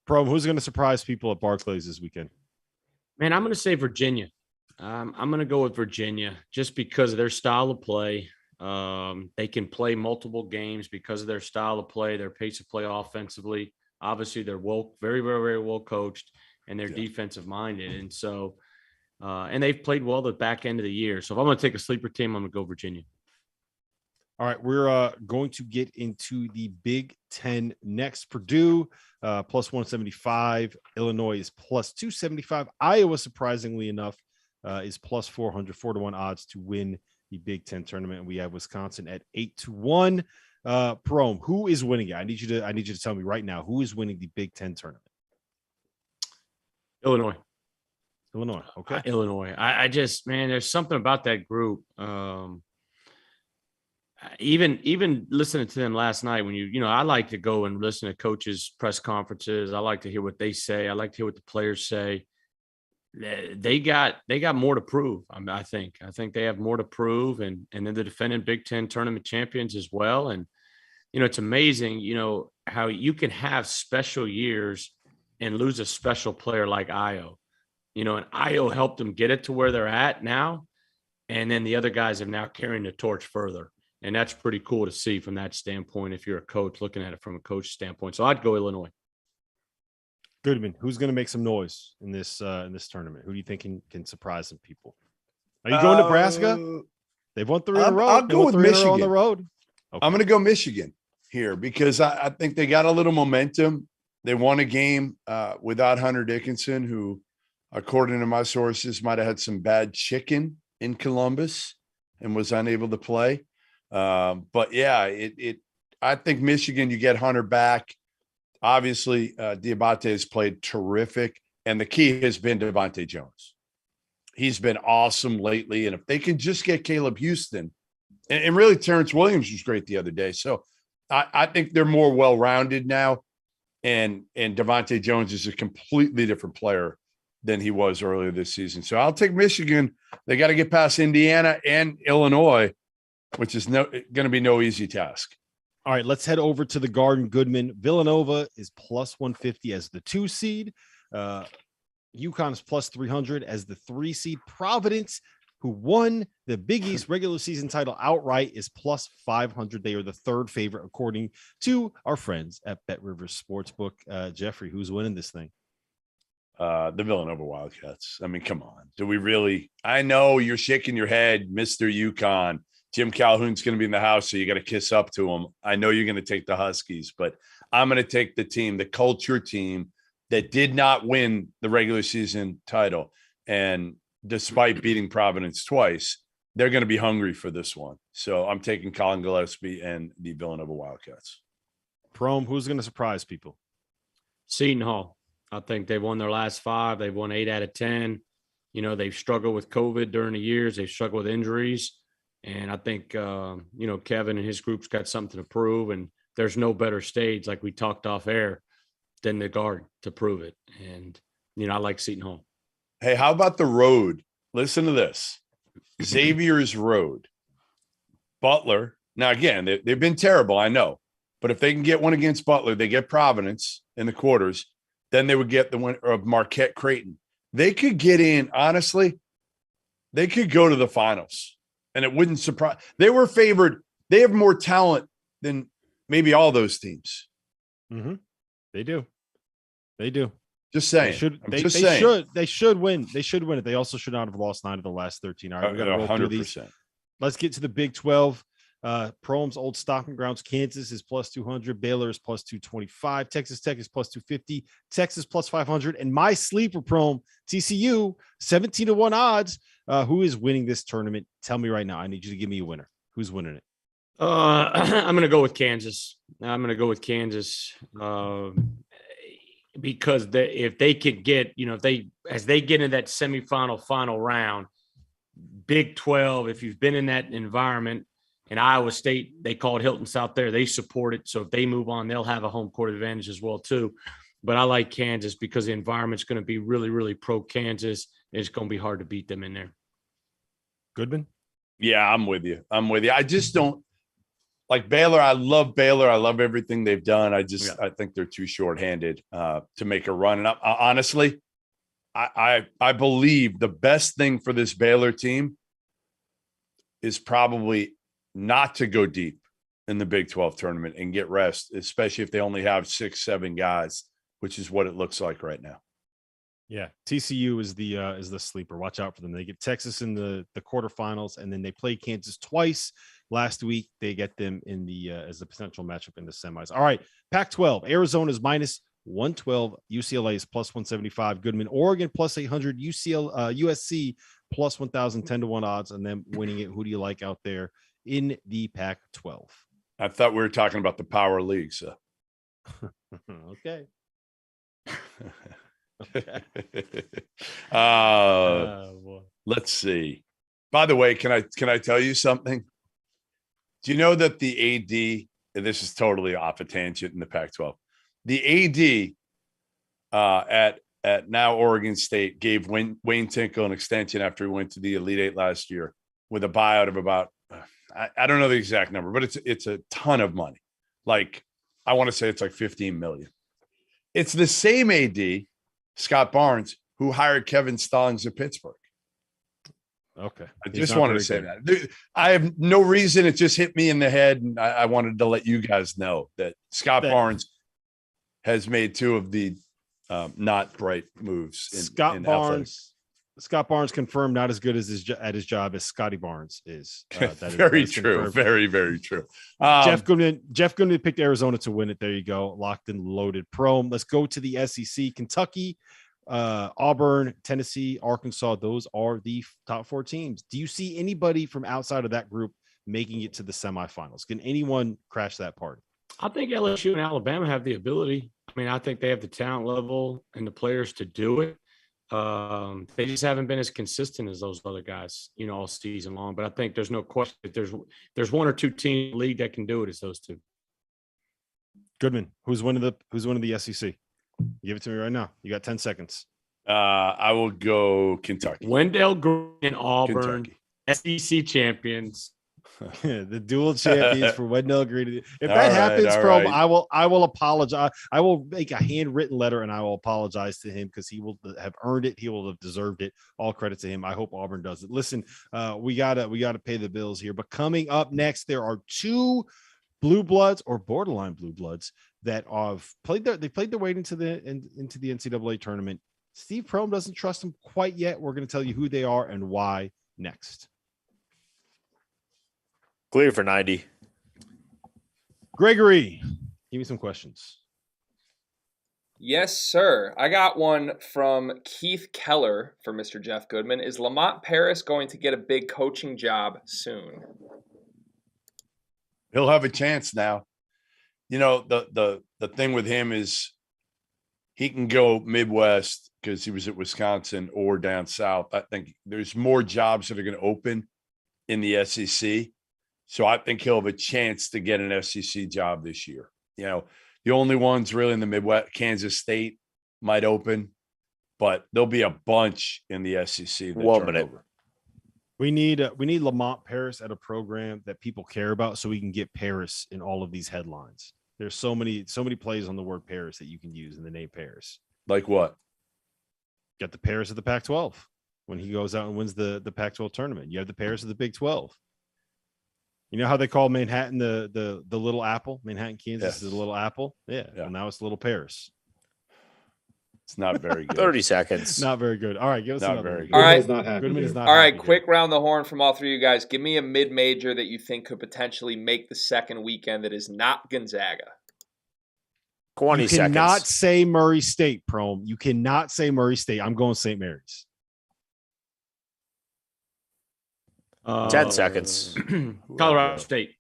Prohm, who's going to surprise people at Barclays this weekend? Man, I'm going to say Virginia. I'm going to go with Virginia just because of their style of play. They can play multiple games because of their style of play, their pace of play offensively. Obviously, they're very, very, very well coached, and they're defensive minded. And so, and they've played well the back end of the year. So if I'm going to take a sleeper team, I'm going to go Virginia. All right, we're going to get into the Big Ten next. Purdue plus 175. Illinois is plus 275. Iowa, surprisingly enough, is plus 400, 4-1 odds to win the Big Ten tournament. And we have Wisconsin at 8-1. Prohm, who is winning it? I need you to tell me right now who is winning the Big Ten tournament. Illinois. Okay. Illinois. I just, man, there's something about that group. Even listening to them last night when I like to go and listen to coaches' press conferences. I like to hear what they say. I like to hear what the players say. They got more to prove. I think they have more to prove, and they're the defending Big Ten tournament champions as well. And it's amazing, how you can have special years and lose a special player like Io. And Io helped them get it to where they're at now, and then the other guys have now carrying the torch further. And that's pretty cool to see from that standpoint if you're a coach looking at it from a coach standpoint. So I'd go Illinois. Goodman, who's going to make some noise in this tournament? Who do you think can surprise some people? Are you going Nebraska? They've won 3 in a row. I'll go with Michigan on the road. Okay. I'm going to go Michigan here because I think they got a little momentum. They won a game without Hunter Dickinson, who, according to my sources, might have had some bad chicken in Columbus and was unable to play. But yeah, I think Michigan, you get Hunter back. Obviously, Diabate has played terrific, and the key has been Devontae Jones. He's been awesome lately, and if they can just get Caleb Houston, and really Terrence Williams was great the other day. So I think they're more well-rounded now, and Devontae Jones is a completely different player than he was earlier this season. So I'll take Michigan. They got to get past Indiana and Illinois, which is going to be no easy task. All right, let's head over to the Garden. Goodman. Villanova is plus 150 as the 2 seed. UConn is plus 300 as the 3 seed. Providence, who won the Big East regular season title outright, is plus 500. They are the 3rd favorite, according to our friends at Bet Rivers Sportsbook. Jeffrey, who's winning this thing? The Villanova Wildcats. I mean, come on. Do we really? I know you're shaking your head, Mr. UConn. Jim Calhoun's going to be in the house, so you got to kiss up to him. I know you're going to take the Huskies, but I'm going to take the team, the culture team that did not win the regular season title. And despite beating Providence twice, they're going to be hungry for this one. So I'm taking Colin Gillespie and the Villanova Wildcats. Prohm, who's going to surprise people? Seton Hall. I think they've won their last 5. They've won 8 out of 10. They've struggled with COVID during the years. They've struggled with injuries. And I think, Kevin and his group's got something to prove. And there's no better stage, like we talked off air, than the Garden to prove it. And, I like Seton Hall. Hey, how about the road? Listen to this. Xavier's road. Butler. Now, again, they've been terrible, I know. But if they can get one against Butler, they get Providence in the quarters. Then they would get the one of Marquette Creighton. They could get in, honestly, they could go to the finals. And it wouldn't surprise. They were favored. They have more talent than maybe all those teams. Mm-hmm. They do. Just saying. They should win. They should win it. They also should not have lost 9 of the last 13. All right, we got to roll through these. Let's get to the Big 12. Prohm's old stomping grounds. Kansas is plus 200. Baylor is plus 225. Texas Tech is plus 250. Texas plus 500. And my sleeper, Prohm, TCU, 17-1 odds. Who is winning this tournament? Tell me right now. I need you to give me a winner. Who's winning it? I'm going to go with Kansas. Because if they could get, as they get in that semifinal, final round, Big 12, if you've been in that environment, and Iowa State, they call it Hilton South there. They support it. So if they move on, they'll have a home court advantage as well, too. But I like Kansas because the environment's going to be really, really pro-Kansas. It's going to be hard to beat them in there. Goodman? Yeah, I'm with you. I just don't like Baylor. I love Baylor. I love everything they've done. I think they're too shorthanded to make a run. And honestly, I believe the best thing for this Baylor team is probably not to go deep in the Big 12 tournament and get rest, especially if they only have 6-7 guys, which is what it looks like right now. Yeah, TCU is the sleeper. Watch out for them. They get Texas in the quarterfinals, and then they play Kansas twice last week. They get them in the as a potential matchup in the semis. All right, Pac-12. Arizona's minus 112. UCLA is plus 175. Goodman, Oregon plus 800. USC plus 1,010 to 1 odds, and them winning it. Who do you like out there in the Pac-12? I thought we were talking about the power league. So okay. Let's see. By the way, can I tell you something? Do you know that the AD, and this is totally off a tangent in the Pac-12, the AD at now Oregon State gave Wayne Tinkle an extension after he went to the Elite Eight last year with a buyout of about, I don't know the exact number, but it's a ton of money. Like, I want to say it's like 15 million. It's the same AD, Scott Barnes, who hired Kevin Stallings at Pittsburgh. Okay. I just wanted to say that. I have no reason. It just hit me in the head, and I wanted to let you guys know that Scott Barnes has made 2 of the not great moves. Scott Barnes confirmed not as good as at his job as Scotty Barnes is. That very true. Confirmed. Very, very true. Jeff Goodman picked Arizona to win it. There you go. Locked and loaded. Prohm. Let's go to the SEC. Kentucky, Auburn, Tennessee, Arkansas. Those are the top 4 teams. Do you see anybody from outside of that group making it to the semifinals? Can anyone crash that party? I think LSU and Alabama have the ability. I mean, I think they have the talent level and the players to do it. They just haven't been as consistent as those other guys, all season long. But I think there's no question that there's 1 or 2 teams in the league that can do it. It's those 2. Goodman, who's winning the SEC? Give it to me right now. You got 10 seconds. I will go Kentucky. Wendell Green and Auburn, Kentucky. SEC champions. The dual champions for Wendell Green. If that happens, Prohm, I will apologize. I will make a handwritten letter and I will apologize to him because he will have earned it. He will have deserved it. All credit to him. I hope Auburn does it. Listen, we gotta pay the bills here. But coming up next, there are 2 blue bloods or borderline blue bloods that have played their way into the NCAA tournament. Steve Prohm doesn't trust them quite yet. We're going to tell you who they are and why next. Clear for 90. Gregory, give me some questions. Yes, sir. I got one from Keith Keller for Mr. Jeff Goodman. Is Lamont Paris going to get a big coaching job soon? He'll have a chance now. The thing with him is he can go Midwest because he was at Wisconsin or down south. I think there's more jobs that are going to open in the SEC. So I think he'll have a chance to get an SEC job this year. The only ones really in the Midwest, Kansas State might open, but there'll be a bunch in the SEC. 1 minute. Over. We need Lamont Paris at a program that people care about so we can get Paris in all of these headlines. There's so many plays on the word Paris that you can use in the name Paris. Like what? Got the Paris of the Pac-12 when he goes out and wins the Pac-12 tournament. You have the Paris of the Big 12. You know how they call Manhattan the little apple? Manhattan, Kansas is the little apple. Yeah. Well, now it's little Paris. It's not very good. 30 seconds. Not very good. All right, give us not another. very good. All right. Goodman is not all right, happy quick round the horn from all 3 of you guys. Give me a mid-major that you think could potentially make the second weekend that is not Gonzaga. 20 seconds. You cannot say Murray State, Prohm. You cannot say Murray State. I'm going St. Mary's. 10 seconds. Colorado State.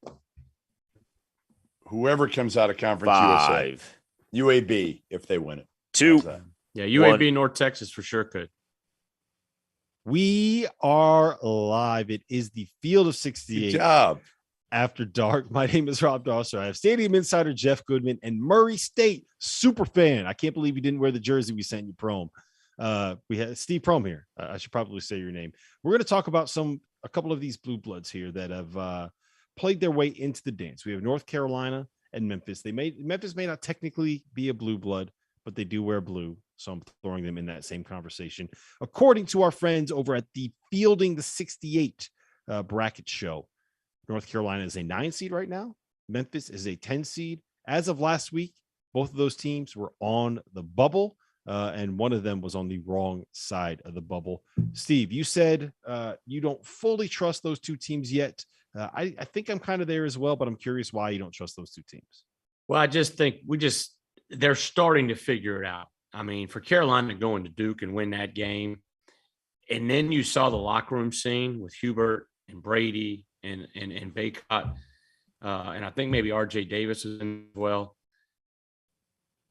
Whoever comes out of Conference 5. USA. UAB, if they win it. 2. Yeah, UAB, North Texas for sure could. We are live. It is the Field of 68. Good job. After dark. My name is Rob Dauster. I have Stadium Insider Jeff Goodman and Murray State super fan. I can't believe you didn't wear the jersey we sent you, Prohm. We had Steve Prohm here. I should probably say your name. We're going to talk about a couple of these blue bloods here that have played their way into the dance. We have North Carolina and Memphis. Memphis may not technically be a blue blood, but they do wear blue. So I'm throwing them in that same conversation. According to our friends over at the Fielding the 68 bracket show, North Carolina is a 9 seed right now. Memphis is a 10 seed. As of last week, both of those teams were on the bubble, and one of them was on the wrong side of the bubble. Steve, you said you don't fully trust those two teams yet. I think I'm kind of there as well, but I'm curious why you don't trust those two teams. Well, I just think they're starting to figure it out. I mean, for Carolina going to Duke and win that game, and then you saw the locker room scene with Hubert and Brady and Baycott, and I think maybe RJ Davis is in as well.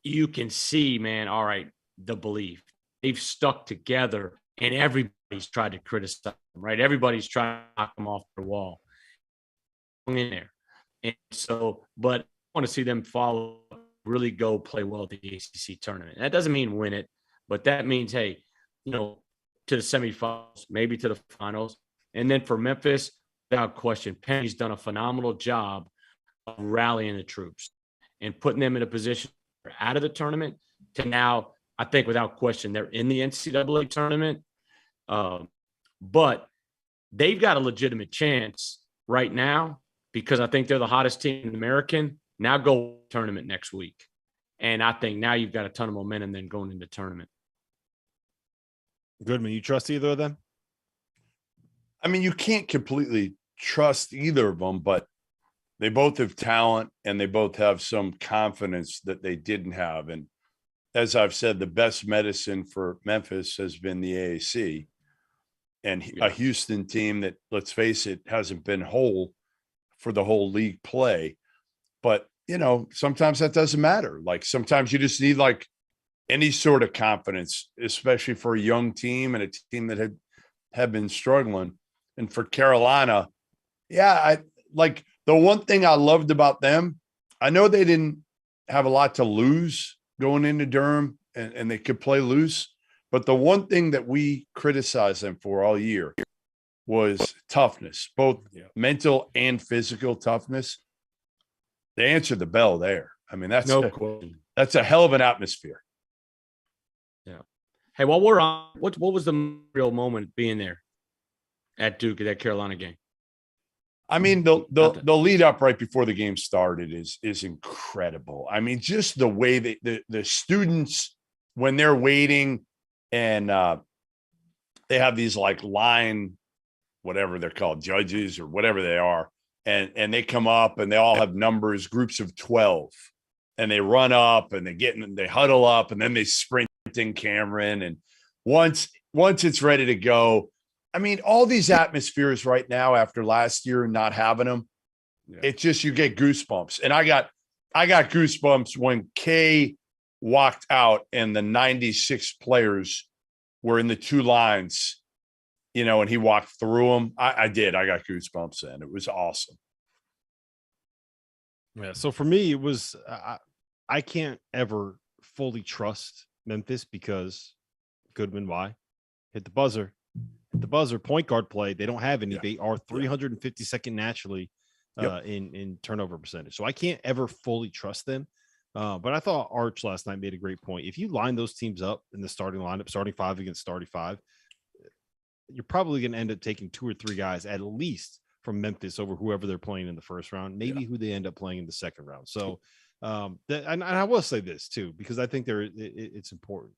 You can see, man, all right, the belief. They've stuck together, and everybody's tried to criticize them, right? Everybody's trying to knock them off their wall. In there. And so, but I want to see them follow, really go play well at the ACC tournament. That doesn't mean win it, but that means, hey, to the semifinals, maybe to the finals. And then for Memphis, without question, Penny's done a phenomenal job of rallying the troops and putting them in a position out of the tournament to now, I think without question, they're in the NCAA tournament. But they've got a legitimate chance right now, because I think they're the hottest team in the American. Now go tournament next week. And I think now you've got a ton of momentum then going into tournament. Goodman, you trust either of them? I mean, you can't completely trust either of them, but they both have talent and they both have some confidence that they didn't have. And as I've said, the best medicine for Memphis has been the AAC, and a Houston team that, let's face it, hasn't been whole for the whole league play. But, sometimes that doesn't matter. Like sometimes you just need like any sort of confidence, especially for a young team and a team that had been struggling. And for Carolina, I like the one thing I loved about them. I know they didn't have a lot to lose going into Durham and they could play loose. But the one thing that we criticized them for all year was toughness, both mental and physical toughness. They answered the bell there. I mean, that's a hell of an atmosphere. Yeah. Hey, while we're on, what was the real moment being there at Duke at that Carolina game? I mean, the lead up right before the game started is incredible. I mean, just the way the students, when they're waiting and they have these like line, whatever they're called, judges or whatever they are. And they come up and they all have numbers, groups of 12, and they run up and they huddle up and then they sprint in Cameron. And once it's ready to go, I mean, all these atmospheres right now after last year not having them, it's just, you get goosebumps. And I got goosebumps when Kay walked out and the 96 players were in the two lines, and he walked through them. I got goosebumps then. It was awesome. Yeah. So for me, it was, I can't ever fully trust Memphis because Goodman, why? Hit the buzzer, point guard play. They don't have any. They are 352nd naturally in turnover percentage. So I can't ever fully trust them. But I thought Arch last night made a great point. If you line those teams up in the starting lineup, starting 5 against starting 5, you're probably going to end up taking 2 or 3 guys at least from Memphis over whoever they're playing in the first round, maybe who they end up playing in the second round. So, and I will say this too, because I think it's important.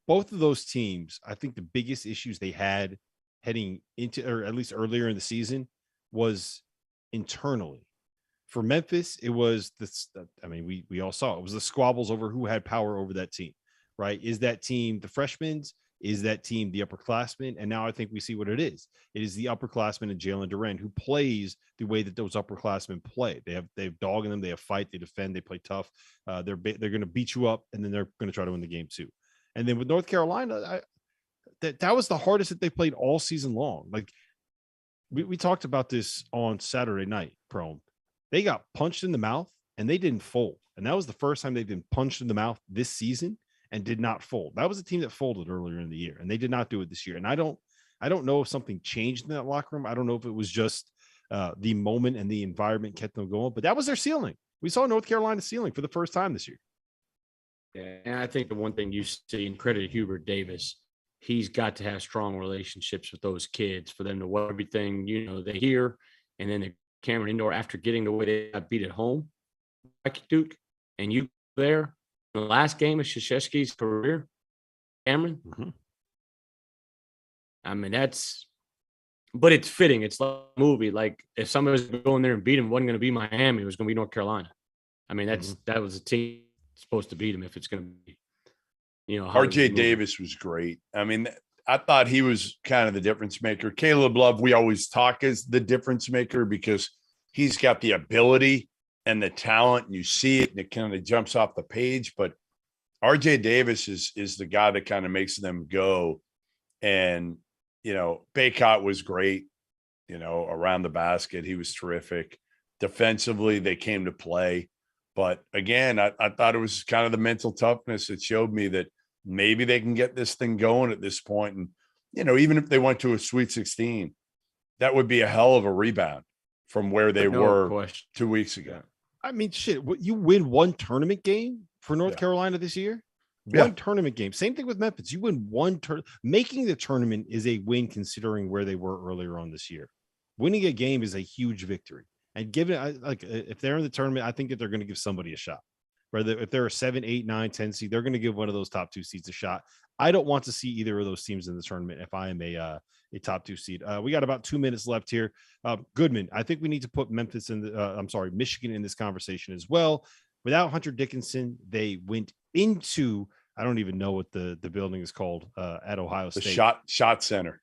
Both of those teams, I think the biggest issues they had heading into, or at least earlier in the season, was internally. For Memphis, it was this. I mean, we all saw it was the squabbles over who had power over that team, right? Is that team the freshmen? Is that team the upperclassmen? And now I think we see what it is. It is the upperclassmen and Jalen Duren who plays the way that those upperclassmen play. They have dog in them. They have fight. They defend. They play tough. They're going to beat you up, and then they're going to try to win the game too. And then with North Carolina, that was the hardest that they played all season long. Like we talked about this on Saturday night, Prohm. They got punched in the mouth and they didn't fold. And that was the first time they've been punched in the mouth this season and did not fold. That was a team that folded earlier in the year, and they did not do it this year. And I don't know if something changed in that locker room. I don't know if it was just the moment and the environment kept them going, but that was their ceiling. We saw North Carolina's ceiling for the first time this year. And I think the one thing you see, and credit to Hubert Davis, he's got to have strong relationships with those kids for them to know everything, they hear. And then the Cameron Indoor, after getting the way they got beat at home, like Duke, and you there, the last game of Krzyzewski's career, Cameron. Mm-hmm. I mean, but it's fitting. It's like a movie. Like if somebody was going there and beat him, it wasn't going to be Miami. It was going to be North Carolina. I mean, that was a team supposed to beat him if it's going to be, RJ Davis was great. I mean, I thought he was kind of the difference maker. Caleb Love, we always talk as the difference maker because he's got the ability and the talent, and you see it, and it kind of jumps off the page. But RJ Davis is the guy that kind of makes them go. And Baycott was great, around the basket. He was terrific. Defensively, they came to play. But again, I thought it was kind of the mental toughness that showed me that maybe they can get this thing going at this point. And, even if they went to a Sweet 16, that would be a hell of a rebound from where they were 2 weeks ago. I mean, shit, you win one tournament game for North Carolina this year? One tournament game. Same thing with Memphis. You win one making the tournament is a win considering where they were earlier on this year. Winning a game is a huge victory. And if they're in the tournament, I think that they're going to give somebody a shot. Whether if they're a 7, 8, 9, 10 seed, they're going to give one of those top 2 seeds a shot. I don't want to see either of those teams in the tournament if I am a top 2 seed. We got about 2 minutes left here. Goodman, I think we need to put Michigan in this conversation as well. Without Hunter Dickinson, they went into, I don't even know what the building is called at Ohio State. The shot center.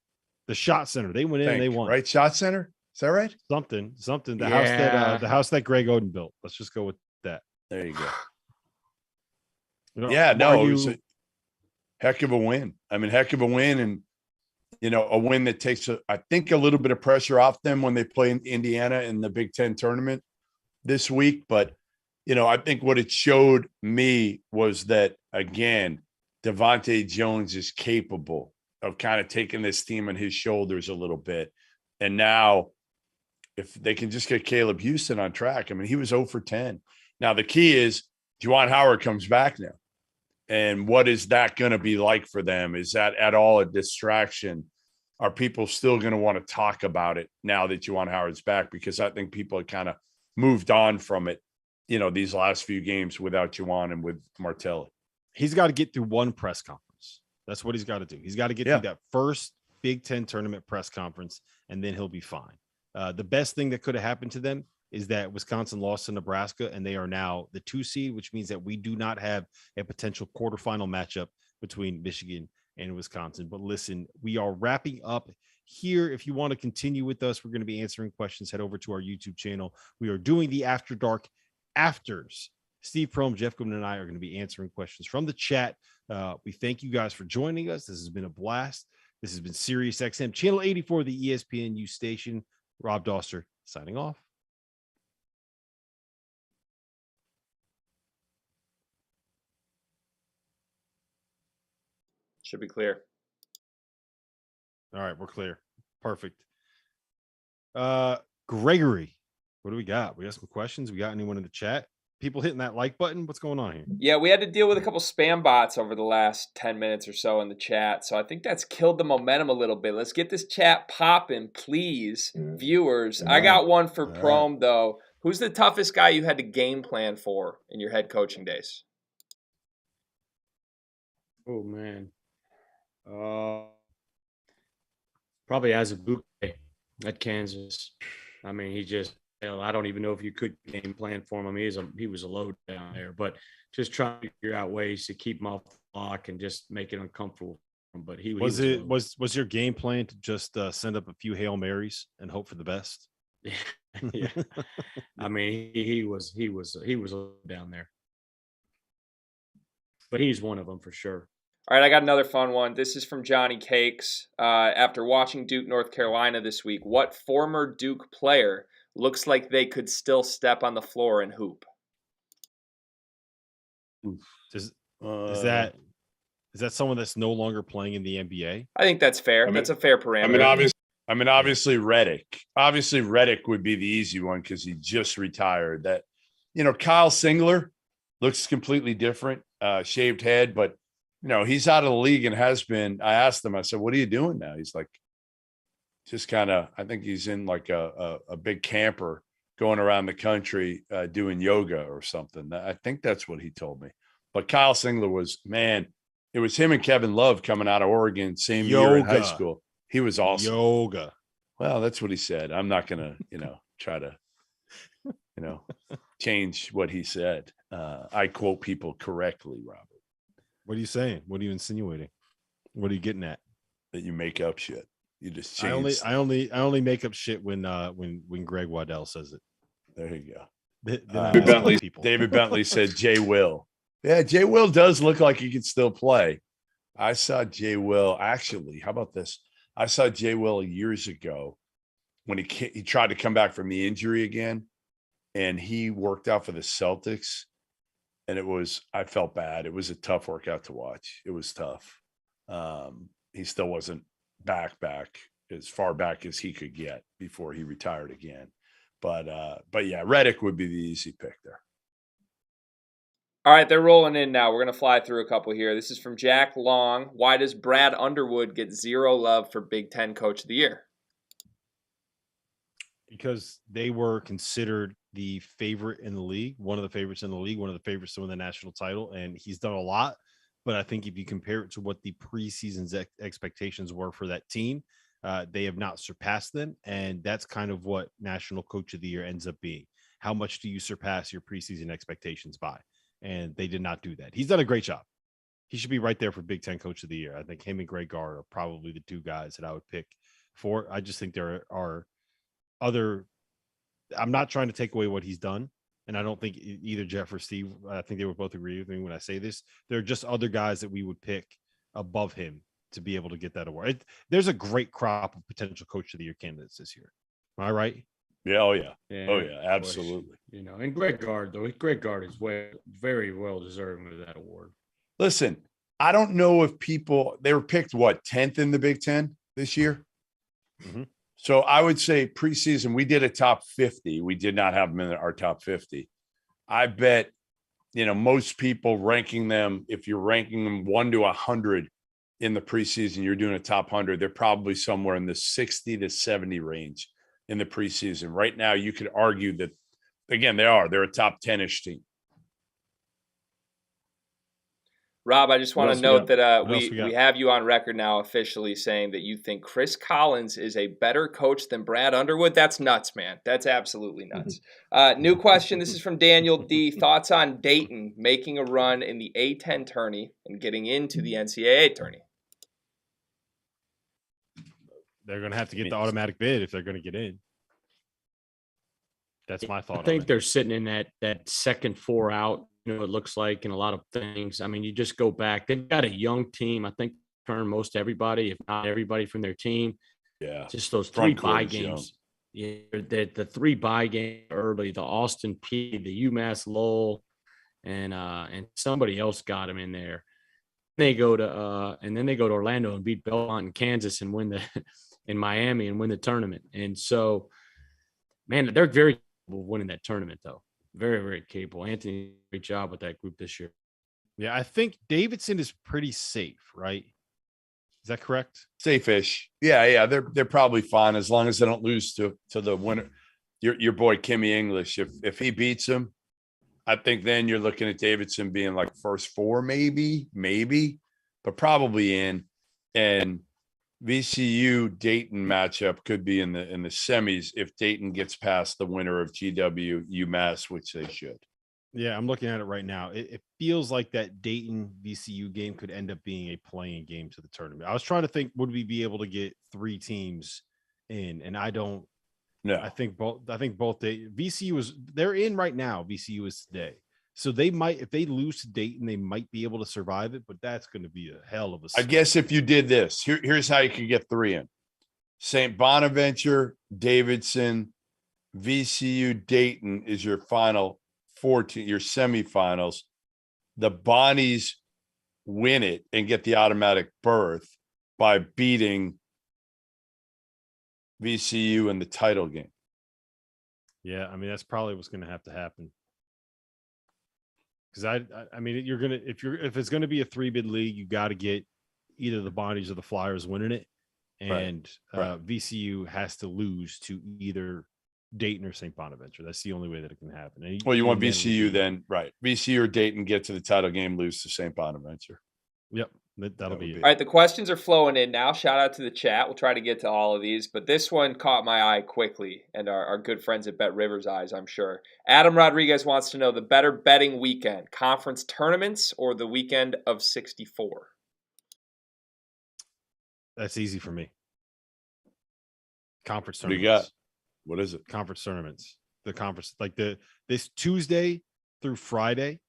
The shot center. They went in and they won. Right? Shot center? Is that right? Something. The house that Greg Oden built. Let's just go with that. There you go. It was a heck of a win. I mean, heck of a win. And, a win that takes, I think, a little bit of pressure off them when they play in Indiana in the Big Ten tournament this week. But, I think what it showed me was that, again, Devontae Jones is capable of kind of taking this team on his shoulders a little bit. And now, if they can just get Caleb Houston on track, I mean, he was 0 for 10. Now, the key is Juwan Howard comes back now. And what is that going to be like for them? Is that at all a distraction? Are people still going to want to talk about it now that Juwan Howard's back? Because I think people have kind of moved on from it, these last few games without Juwan and with Martelli. He's got to get through one press conference. That's what he's got to do. He's got to get through that first Big Ten tournament press conference, and then he'll be fine. The best thing that could have happened to them is that Wisconsin lost to Nebraska, and they are now the 2 seed, which means that we do not have a potential quarterfinal matchup between Michigan and Wisconsin. But listen, we are wrapping up here. If you want to continue with us, we're going to be answering questions. Head over to our YouTube channel. We are doing the After Dark Afters. Steve Prohm, Jeff Goodman, and I are going to be answering questions from the chat. We thank you guys for joining us. This has been a blast. This has been Sirius XM, Channel 84, the ESPNU station. Rob Dauster signing off. Should be clear. All right, we're clear. Perfect. Gregory, what do we got? We got some questions. We got anyone in the chat? People hitting that like button? What's going on here? Yeah, we had to deal with a couple spam bots over the last 10 minutes or so in the chat. So I think that's killed the momentum a little bit. Let's get this chat popping, please, viewers. I got one for Prohm, though. Who's the toughest guy you had to game plan for in your head coaching days? Oh, man. Probably Azubuike at Kansas. I mean, he just, I don't even know if you could game plan for him. I mean, he was a load down there, but just trying to figure out ways to keep him off the block and just make it uncomfortable. But was your game plan to just send up a few Hail Marys and hope for the best? Yeah. I mean, he was down there, but he's one of them for sure. All right, I got another fun one. This is from Johnny Cakes. After watching Duke, North Carolina this week, what former Duke player looks like they could still step on the floor and hoop? Is that someone that's no longer playing in the NBA? I think that's fair. That's a fair parameter. Obviously Reddick. Obviously Reddick would be the easy one because he just retired. That, Kyle Singler, looks completely different, shaved head, but he's out of the league and has been. I asked him, I said, what are you doing now? He's like, just kind of, I think he's in like a big camper going around the country doing yoga or something. I think that's what he told me. But Kyle Singler was, man, it was him and Kevin Love coming out of Oregon, same year in high school. He was awesome. Yoga. Well, that's what he said. I'm not going to, try to, change what he said. I quote people correctly, Robert. What are you saying? What are you insinuating? What are you getting at? That you make up shit. You just change. I only make up shit when Greg Waddell says it. There you go. David Bentley said Jay Will. Yeah, Jay Will does look like he can still play. I saw Jay Will actually. How about this? I saw Jay Will years ago when he tried to come back from the injury again, and he worked out for the Celtics. And I felt bad. It was a tough workout to watch. It was tough. He still wasn't back as far back as he could get before he retired again. But yeah, Redick would be the easy pick there. All right, they're rolling in now. We're going to fly through a couple here. This is from Jack Long. Why does Brad Underwood get zero love for Big Ten Coach of the Year? Because they were considered the favorite in the league, one of the favorites in the league, one of the favorites to win the national title, and he's done a lot. But I think if you compare it to what the preseason's expectations were for that team, they have not surpassed them, and that's kind of what National Coach of the Year ends up being. How much do you surpass your preseason expectations by? And they did not do that. He's done a great job. He should be right there for Big Ten Coach of the Year. I think him and Greg Gard are probably the two guys that I would pick for. I just think there are other. I'm not trying to take away what he's done, and I don't think either Jeff or Steve, I think they would both agree with me when I say this. There are just other guys that we would pick above him to be able to get that award. There's a great crop of potential Coach of the Year candidates this year. Am I right? Yeah. Oh yeah. Oh yeah. Absolutely. And Greg Gard, though, Greg Gard is very well deserving of that award. Listen, I don't know if they were picked 10th in the Big Ten this year. Mm-hmm. So I would say preseason, we did a top 50. We did not have them in our top 50. I bet, most people ranking them, if you're ranking them 1 to 100 in the preseason, you're doing a top 100. They're probably somewhere in the 60 to 70 range in the preseason. Right now, you could argue that, again, they're a top 10-ish team. Rob, I just want to note that we have you on record now officially saying that you think Chris Collins is a better coach than Brad Underwood. That's nuts, man. That's absolutely nuts. New question. This is from Daniel D. Thoughts on Dayton making a run in the A-10 tourney and getting into the NCAA tourney? They're going to have to get the automatic bid if they're going to get in. That's my thought. I think they're sitting in that second four out. It looks like in a lot of things. I mean, you just go back. They've got a young team. I think turned most everybody, if not everybody, from their team. Yeah, just those three bye games. Yeah, the three bye games early. The Austin P, the UMass Lowell, and somebody else got them in there. They go to and then they go to Orlando and beat Belmont and Kansas and win in Miami and win the tournament. And so, man, they're very capable of winning that tournament, though. Very, very capable. Anthony, great job with that group this year. Yeah, I think Davidson is pretty safe, right? Is that correct? Safe-ish. Yeah. They're probably fine as long as they don't lose to the winner. Your boy Kimmy English. If he beats him, I think then you're looking at Davidson being like first four, maybe, but probably in. And VCU Dayton matchup could be in the semis if Dayton gets past the winner of GW UMass, which they should. Yeah, I'm looking at it right now. It feels like that Dayton VCU game could end up being a playing game to the tournament. I was trying to think, would we be able to get three teams in? And I don't. No, I think both. VCU they're in right now. VCU is today. So they might, if they lose to Dayton, they might be able to survive it, but that's going to be a hell of a I guess if you did this, here's how you could get three in. St. Bonaventure, Davidson, VCU, Dayton is your final 14, your semifinals. The Bonnies win it and get the automatic berth by beating VCU in the title game. Yeah, I mean, that's probably what's going to have to happen. Because I mean, if it's gonna be a 3-bid league, you got to get either the Bonnies or the Flyers winning it, and VCU has to lose to either Dayton or St. Bonaventure. That's the only way that it can happen. Well, you want VCU then, right? VCU or Dayton get to the title game, lose to St. Bonaventure. Yep, that'll be it. All right, the questions are flowing in now. Shout out to the chat. We'll try to get to all of these, but this one caught my eye quickly, and our good friends at Bet Rivers' eyes, I'm sure. Adam Rodriguez wants to know the better betting weekend, conference tournaments or the weekend of 64? That's easy for me. Conference What do tournaments. you got? What is it? Conference tournaments. The conference, like this Tuesday through Friday,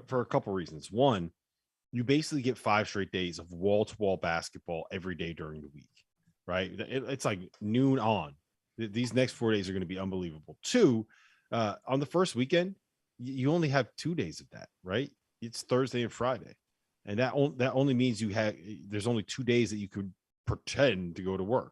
for a couple reasons. One, you basically get 5 straight days of wall-to-wall basketball every day during the week, right? It's like noon on. These next 4 days are going to be unbelievable. 2, on the first weekend, you only have 2 days of that, right? It's Thursday and Friday, and that only means there's only 2 days that you could pretend to go to work.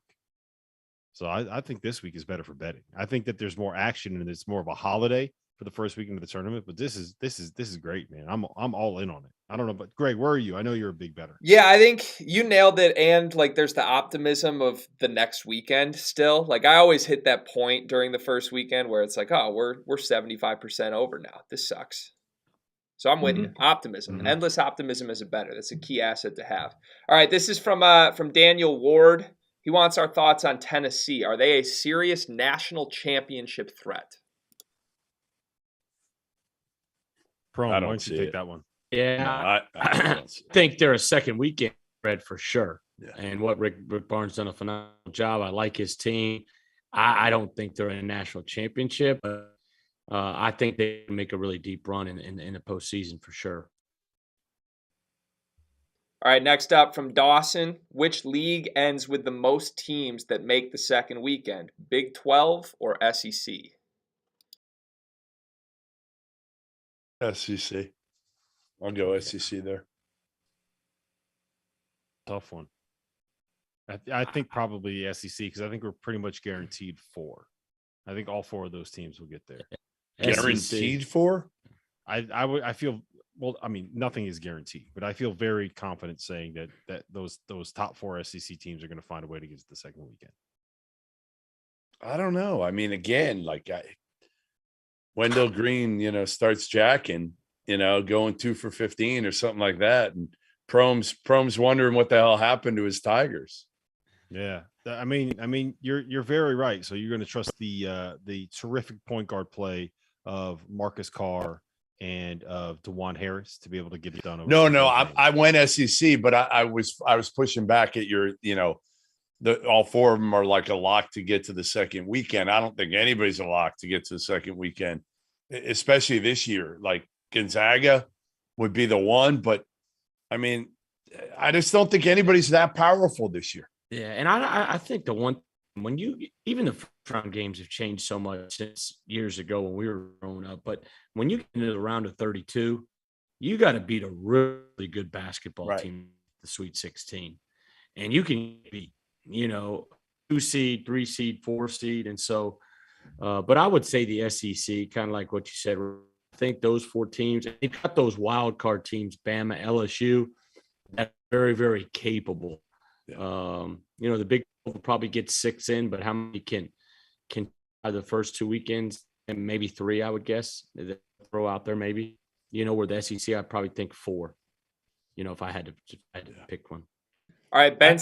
So I think this week is better for betting. I think that there's more action and it's more of a holiday for the first weekend of the tournament. But this is great, man. I'm all in on it. I don't know, but Greg, where are you? I know you're a big bettor. Yeah, I think you nailed it. And like, there's the optimism of the next weekend still. Like, I always hit that point during the first weekend where it's like, oh, we're 75% over now. This sucks. So I'm with you. Optimism, endless optimism is a better. That's a key asset to have. All right, this is from Daniel Ward. He wants our thoughts on Tennessee. Are they a serious national championship threat? Prohm, why don't you take that one? Yeah, I think they're a second weekend spread for sure. Yeah. And what Rick Barnes done a phenomenal job. I like his team. I don't think they're in a national championship, but I think they can make a really deep run in the postseason for sure. All right, next up from Dawson. Which league ends with the most teams that make the second weekend? Big 12 or SEC? SEC. I'll go SEC there. Tough one. I think probably the SEC because I think we're pretty much guaranteed 4. I think all 4 of those teams will get there. Guaranteed 4? I feel. Well, I mean, nothing is guaranteed, but I feel very confident saying that those top 4 SEC teams are going to find a way to get to the second weekend. I don't know. I mean, again, Wendell Green, starts jacking, going 2 for 15 or something like that, and Prohm's wondering what the hell happened to his Tigers. Yeah, I mean, you're very right. So you're going to trust the terrific point guard play of Marcus Carr and of DeJuan Harris to be able to get it done. No, I went SEC, but I was pushing back at your, all 4 of them are like a lock to get to the second weekend. I don't think anybody's a lock to get to the second weekend, especially this year. Like Gonzaga would be the one, but I mean, I just don't think anybody's that powerful this year. Yeah, and I think the one when even the first round games have changed so much since years ago when we were growing up. But when you get into the round of 32, you got to beat a really good basketball team, the Sweet 16, and you can beat 2 seed, 3 seed, 4 seed, and so. But I would say the SEC, kind of like what you said. I think those 4 teams, they've got those wild card teams, Bama, LSU, that are very, very capable. Yeah. The Big 12 will probably get 6 in, but how many can the first 2 weekends and maybe 3, I would guess, throw out there maybe. Where the SEC, I'd probably think 4. If I had to pick one. All right, Ben.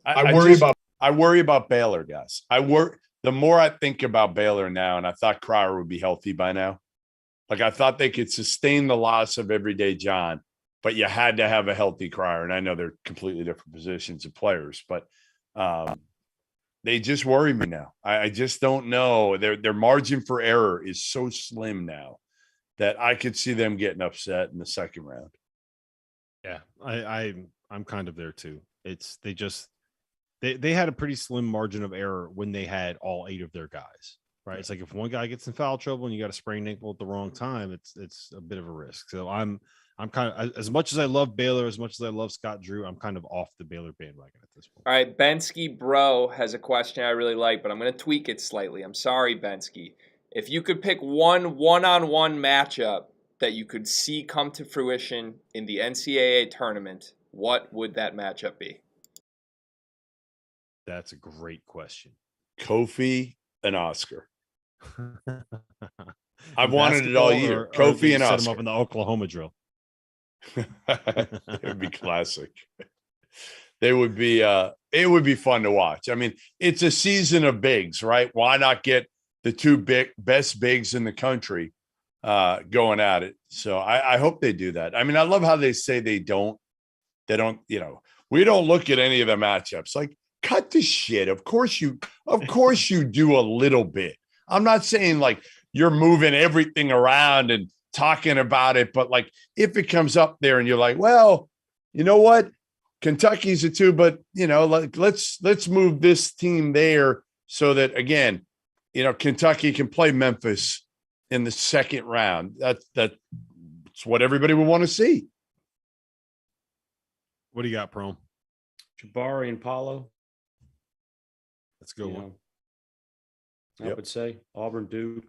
I worry about Baylor, guys. The more I think about Baylor now, and I thought Cryer would be healthy by now. Like I thought they could sustain the loss of Everyday John, but you had to have a healthy Cryer. And I know they're completely different positions of players, but they just worry me now. I just don't know. Their margin for error is so slim now that I could see them getting upset in the second round. Yeah, I'm kind of there too. It's they had a pretty slim margin of error when they had all 8 of their guys. Right. It's like if one guy gets in foul trouble and you got a sprained ankle at the wrong time, it's a bit of a risk. So I'm kind of, as much as I love Baylor, as much as I love Scott Drew, I'm kind of off the Baylor bandwagon at this point. All right, Bensky Bro has a question I really like, but I'm going to tweak it slightly. I'm sorry, Bensky. If you could pick one one-on-one matchup that you could see come to fruition in the NCAA tournament, what would that matchup be? That's a great question. Kofi and Oscar. I've In wanted it all basketball, year. or Kofi they and set him up Oscar. in the Oklahoma drill. It would be classic. It would be fun to watch. I mean, it's a season of bigs, right? Why not get the two best bigs in the country going at it? So I hope they do that. I mean, I love how they say they don't, we don't look at any of the matchups. Like, cut the shit. Of course you do a little bit. I'm not saying like you're moving everything around and talking about it, but like if it comes up there and you're like, well, you know what? Kentucky's a two, but like let's move this team there so that again, Kentucky can play Memphis in the second round. That's what everybody would want to see. What do you got, Prohm? Jabari and Paulo. Let's go. I would say Auburn, Duke.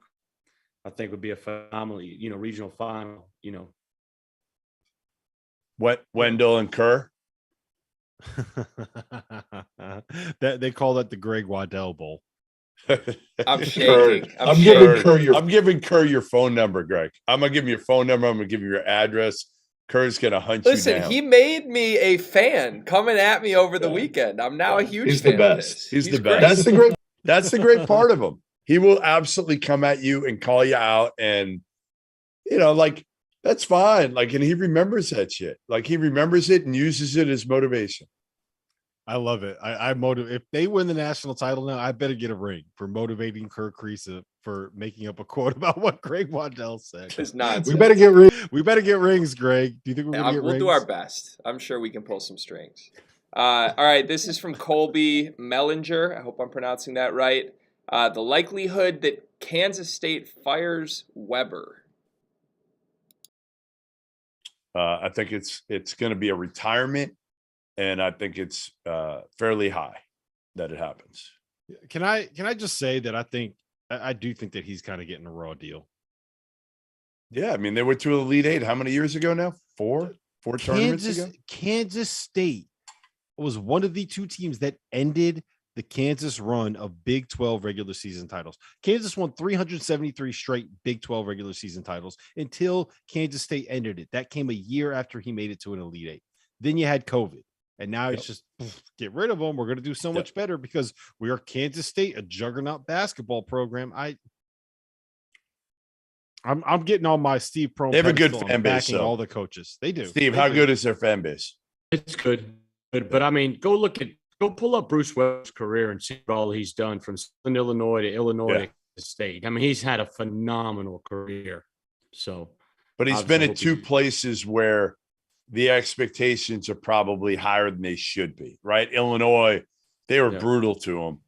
I think would be a phenomenal, regional final. Wendell and Kerr. That they call that the Greg Waddell Bowl. I'm shaking. I'm giving Kerr your phone number, Greg. I'm gonna give him your phone number. I'm gonna give you your address. Kerr's gonna hunt you down. Listen, he made me a fan coming at me over the weekend. I'm now a huge fan of his. He's the great. best. That's the great part of him. He will absolutely come at you and call you out, and like that's fine. Like, and he remembers that shit. Like he remembers it and uses it as motivation. I love it. I motivate. If they win the national title now, I better get a ring for motivating Kerr Kriisa for making up a quote about what Greg Waddell said. It's nonsense. We better get rings. We better get rings, Greg. Do you think we're gonna get we'll rings? do our best. I'm sure we can pull some strings. All right, this is from Colby Mellinger. I hope I'm pronouncing that right. The likelihood that Kansas State fires Weber. I think it's going to be a retirement, and I think it's fairly high that it happens. Can I just say that I do think that he's kind of getting a raw deal. Yeah, I mean they went to an Elite Eight how many years ago now? Four tournaments ago. Kansas State was one of the two teams that ended the Kansas run of Big 12 regular season titles. Kansas won 373 straight Big 12 regular season titles until Kansas State ended it. That came a year after he made it to an Elite Eight. Then you had COVID, and now it's just get rid of them. We're going to do so much better because we are Kansas State, a juggernaut basketball program. I'm getting on my Steve Prohm. They have a good fan base. Backing all the coaches. They do. Steve, how good is their fan base? It's good. But I mean, go pull up Bruce Weber's career and see what all he's done from Southern Illinois to Illinois to State. I mean, he's had a phenomenal career. So, but he's been at two places where the expectations are probably higher than they should be, right? Illinois, they were brutal to him.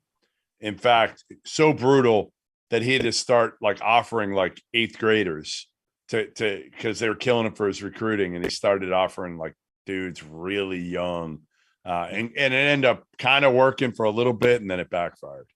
In fact, so brutal that he had to start like offering like 8th graders to because they were killing him for his recruiting, and he started offering like dudes really young. And it ended up kind of working for a little bit, and then it backfired.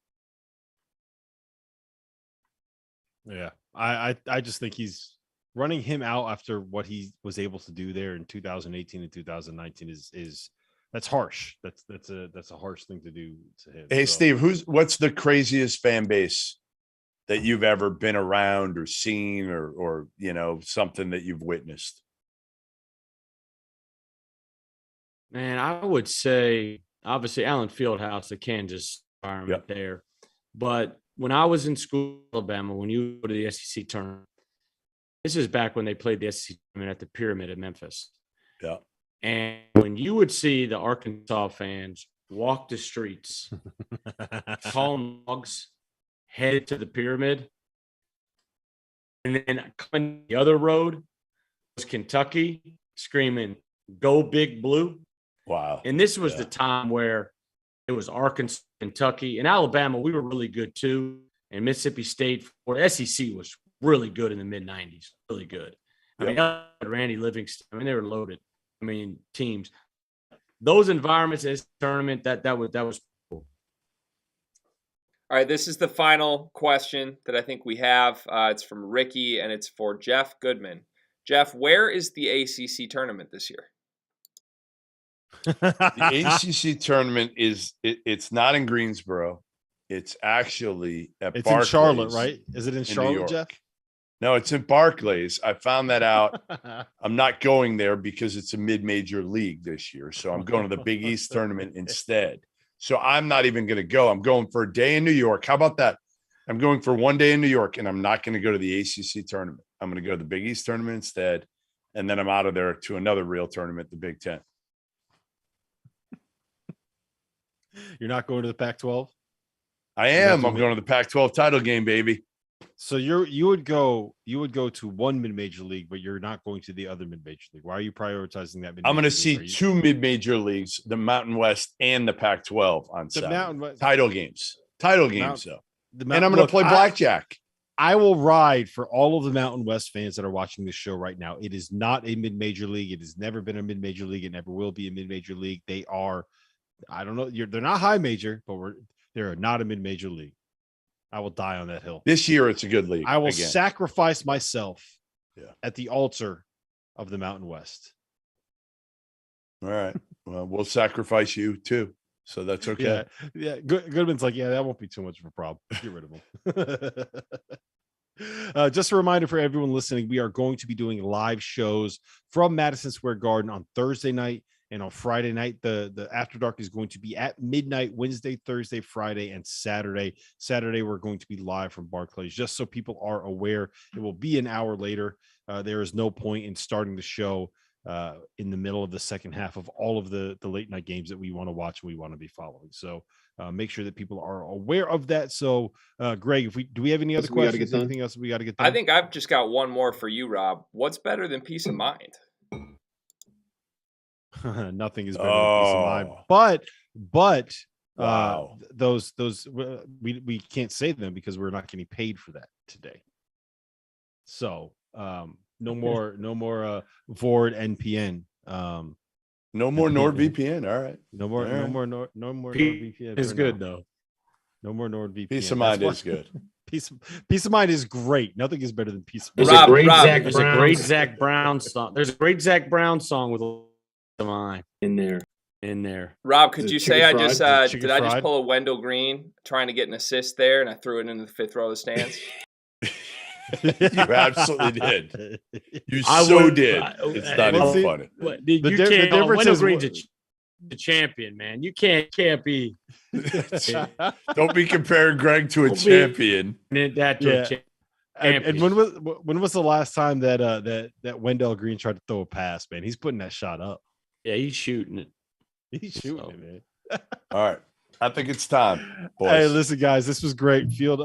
Yeah, I just think he's running him out after what he was able to do there in 2018 and 2019 is that's harsh. That's a harsh thing to do to him. Hey, so. Steve, what's the craziest fan base that you've ever been around or seen or something that you've witnessed? Man, I would say obviously Allen Fieldhouse, the Kansas environment there. But when I was in school in Alabama, when you go to the SEC tournament, this is back when they played the SEC tournament at the Pyramid in Memphis. Yeah. And when you would see the Arkansas fans walk the streets, calling dogs, headed to the Pyramid, and then coming the other road was Kentucky screaming, "Go Big Blue." Wow. And this was the time where it was Arkansas, Kentucky, and Alabama. We were really good too. And Mississippi State, or SEC was really good in the mid-90s, really good. I mean, Randy Livingston, I mean, they were loaded. I mean, teams. Those environments in this tournament, that was cool. All right, this is the final question that I think we have. It's from Ricky, and it's for Jeff Goodman. Jeff, where is the ACC tournament this year? The ACC tournament it's not in Greensboro. It's actually at It's Barclays in Charlotte, right? Is it in New Charlotte, York. Jeff? No, it's in Barclays. I found that out. I'm not going there because it's a mid-major league this year. So I'm going to the Big East tournament instead. So I'm not even going to go. I'm going for a day in New York. How about that? I'm going for one day in New York, and I'm not going to go to the ACC tournament. I'm going to go to the Big East tournament instead. And then I'm out of there to another real tournament, the Big Ten. You're not going to the Pac-12? I am. I'm going to the Pac-12 title game, baby. So you would go to one mid-major league, but you're not going to the other mid-major league. Why are you prioritizing that? I'm going to see two mid-major leagues, the Mountain West and the Pac-12 on Saturday. Title games, though. And I'm going to play blackjack. I will ride for all of the Mountain West fans that are watching this show right now. It is not a mid-major league. It has never been a mid-major league. It never will be a mid-major league. They are, I don't know, they're not high major, but they're not a mid-major league. I will die on that hill. This year, it's a good league. I will sacrifice myself at the altar of the Mountain West. All right. Well, we'll sacrifice you too. So that's okay. Yeah. Goodman's like, yeah, that won't be too much of a problem. Get rid of him. Just a reminder for everyone listening, we are going to be doing live shows from Madison Square Garden on Thursday night. And on Friday night, the After Dark is going to be at midnight, Wednesday, Thursday, Friday, and Saturday. Saturday, we're going to be live from Barclays, just so people are aware. It will be an hour later. There is no point in starting the show in the middle of the second half of all of the late night games that we want to watch and we want to be following. So make sure that people are aware of that. So, Greg, do we have any other questions? Anything else we got to get done? I think I've just got one more for you, Rob. What's better than peace of mind? Nothing is better than peace of mind. But wow, those we can't say them because we're not getting paid for that today. So no more Vord NPN. No more NordVPN. All right. No more NordVPN. It's good though. No more NordVPN. Peace of mind is good. Peace of mind is great. Nothing is better than peace of mind. There's a great Zach Brown song. There's a great Zach Brown song with of mine in there. Rob, could you say I just pull a Wendell Green trying to get an assist there and I threw it into the fifth row of the stands? You absolutely did. You did. It's not even funny. You can't. Wendell Green's the champion, man. You can't be. Don't be comparing Greg to a champion. And when was the last time that Wendell Green tried to throw a pass, man? He's putting that shot up. Yeah, he's shooting it. Man. All right. I think it's time, boys. Hey, listen, guys, this was great. Field.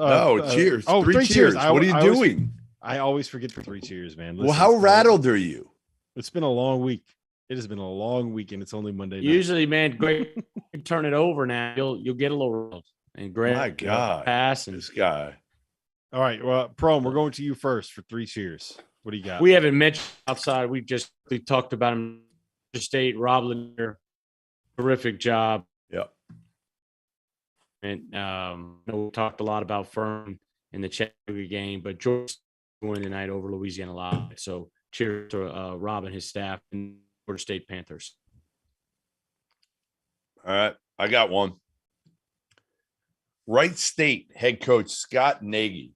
Cheers. Three cheers. What are you doing? I always forget the 3 cheers, man. Listen, well, how rattled are you? It's been a long week. It has been a long week, and it's only Monday night. Usually, man, Greg, turn it over now. You'll get a little rattled. And Greg, my God, pass and this guy. All right, well, Prohm, we're going to you first for 3 cheers. What do you got? We haven't mentioned outside. We talked about him. State, Rob Lanier, terrific job. Yep. And we talked a lot about Furman in the Chattanooga game, but Georgia won tonight over Louisiana Live. So cheers to Rob and his staff and Florida State Panthers. All right, I got one. Wright State head coach Scott Nagy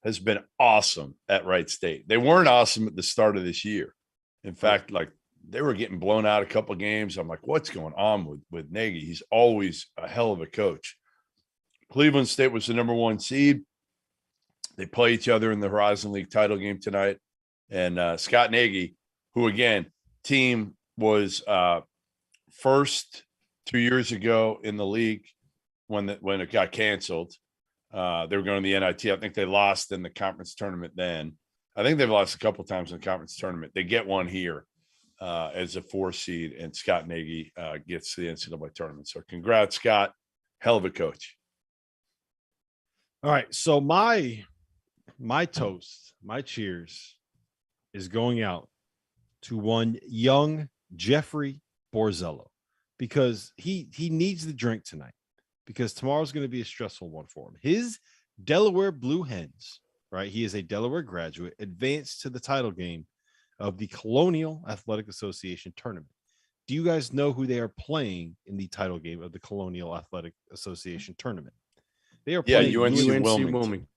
has been awesome at Wright State. They weren't awesome at the start of this year. In fact, they were getting blown out a couple of games. I'm like, what's going on with Nagy? He's always a hell of a coach. Cleveland State was the number 1 seed. They play each other in the Horizon League title game tonight. And Scott Nagy, who, again, team was first 2 years ago in the league when it got canceled. They were going to the NIT. I think they lost in the conference tournament then. I think they've lost a couple of times in the conference tournament. They get one here. As a 4 seed, and Scott Nagy gets the NCAA tournament. So congrats, Scott. Hell of a coach. All right. So my toast, my cheers is going out to one young Jeffrey Borzello because he needs the drink tonight because tomorrow's going to be a stressful one for him. His Delaware Blue Hens, right? He is a Delaware graduate, advanced to the title game of the Colonial Athletic Association tournament. Do you guys know who they are playing in the title game of the Colonial Athletic Association tournament? They are playing UNC UNC Wilmington. Wilmington.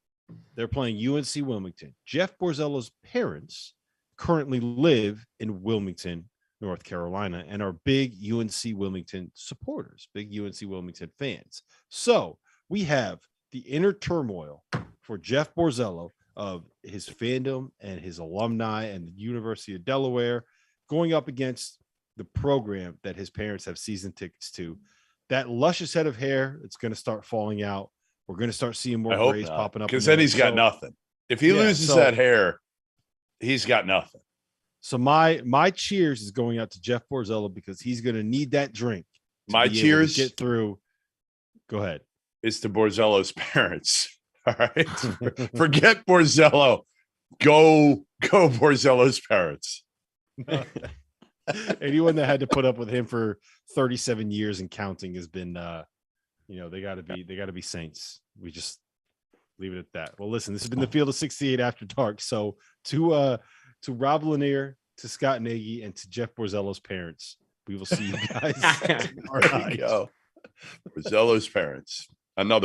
They're playing UNC Wilmington. Jeff Borzello's parents currently live in Wilmington, North Carolina, and are big UNC Wilmington supporters, big UNC Wilmington fans. So we have the inner turmoil for Jeff Borzello of his fandom and his alumni and the University of Delaware going up against the program that his parents have season tickets to. That luscious head of hair, it's going to start falling out. We're going to start seeing more grays popping up. Because then he's got nothing. If he loses that hair, he's got nothing. So my cheers is going out to Jeff Borzello because he's going to need that drink. My cheers get through. Go ahead. Is to Borzello's parents. All right. Forget Borzello. Go Borzello's parents. Anyone that had to put up with him for 37 years and counting has been they got to be saints. We just leave it at that. Well, listen, this has been the Field of 68 After Dark. So to Rob Lanier, to Scott Nagy, and to Jeff Borzello's parents, we will see you guys tomorrow night. Borzello's parents. Another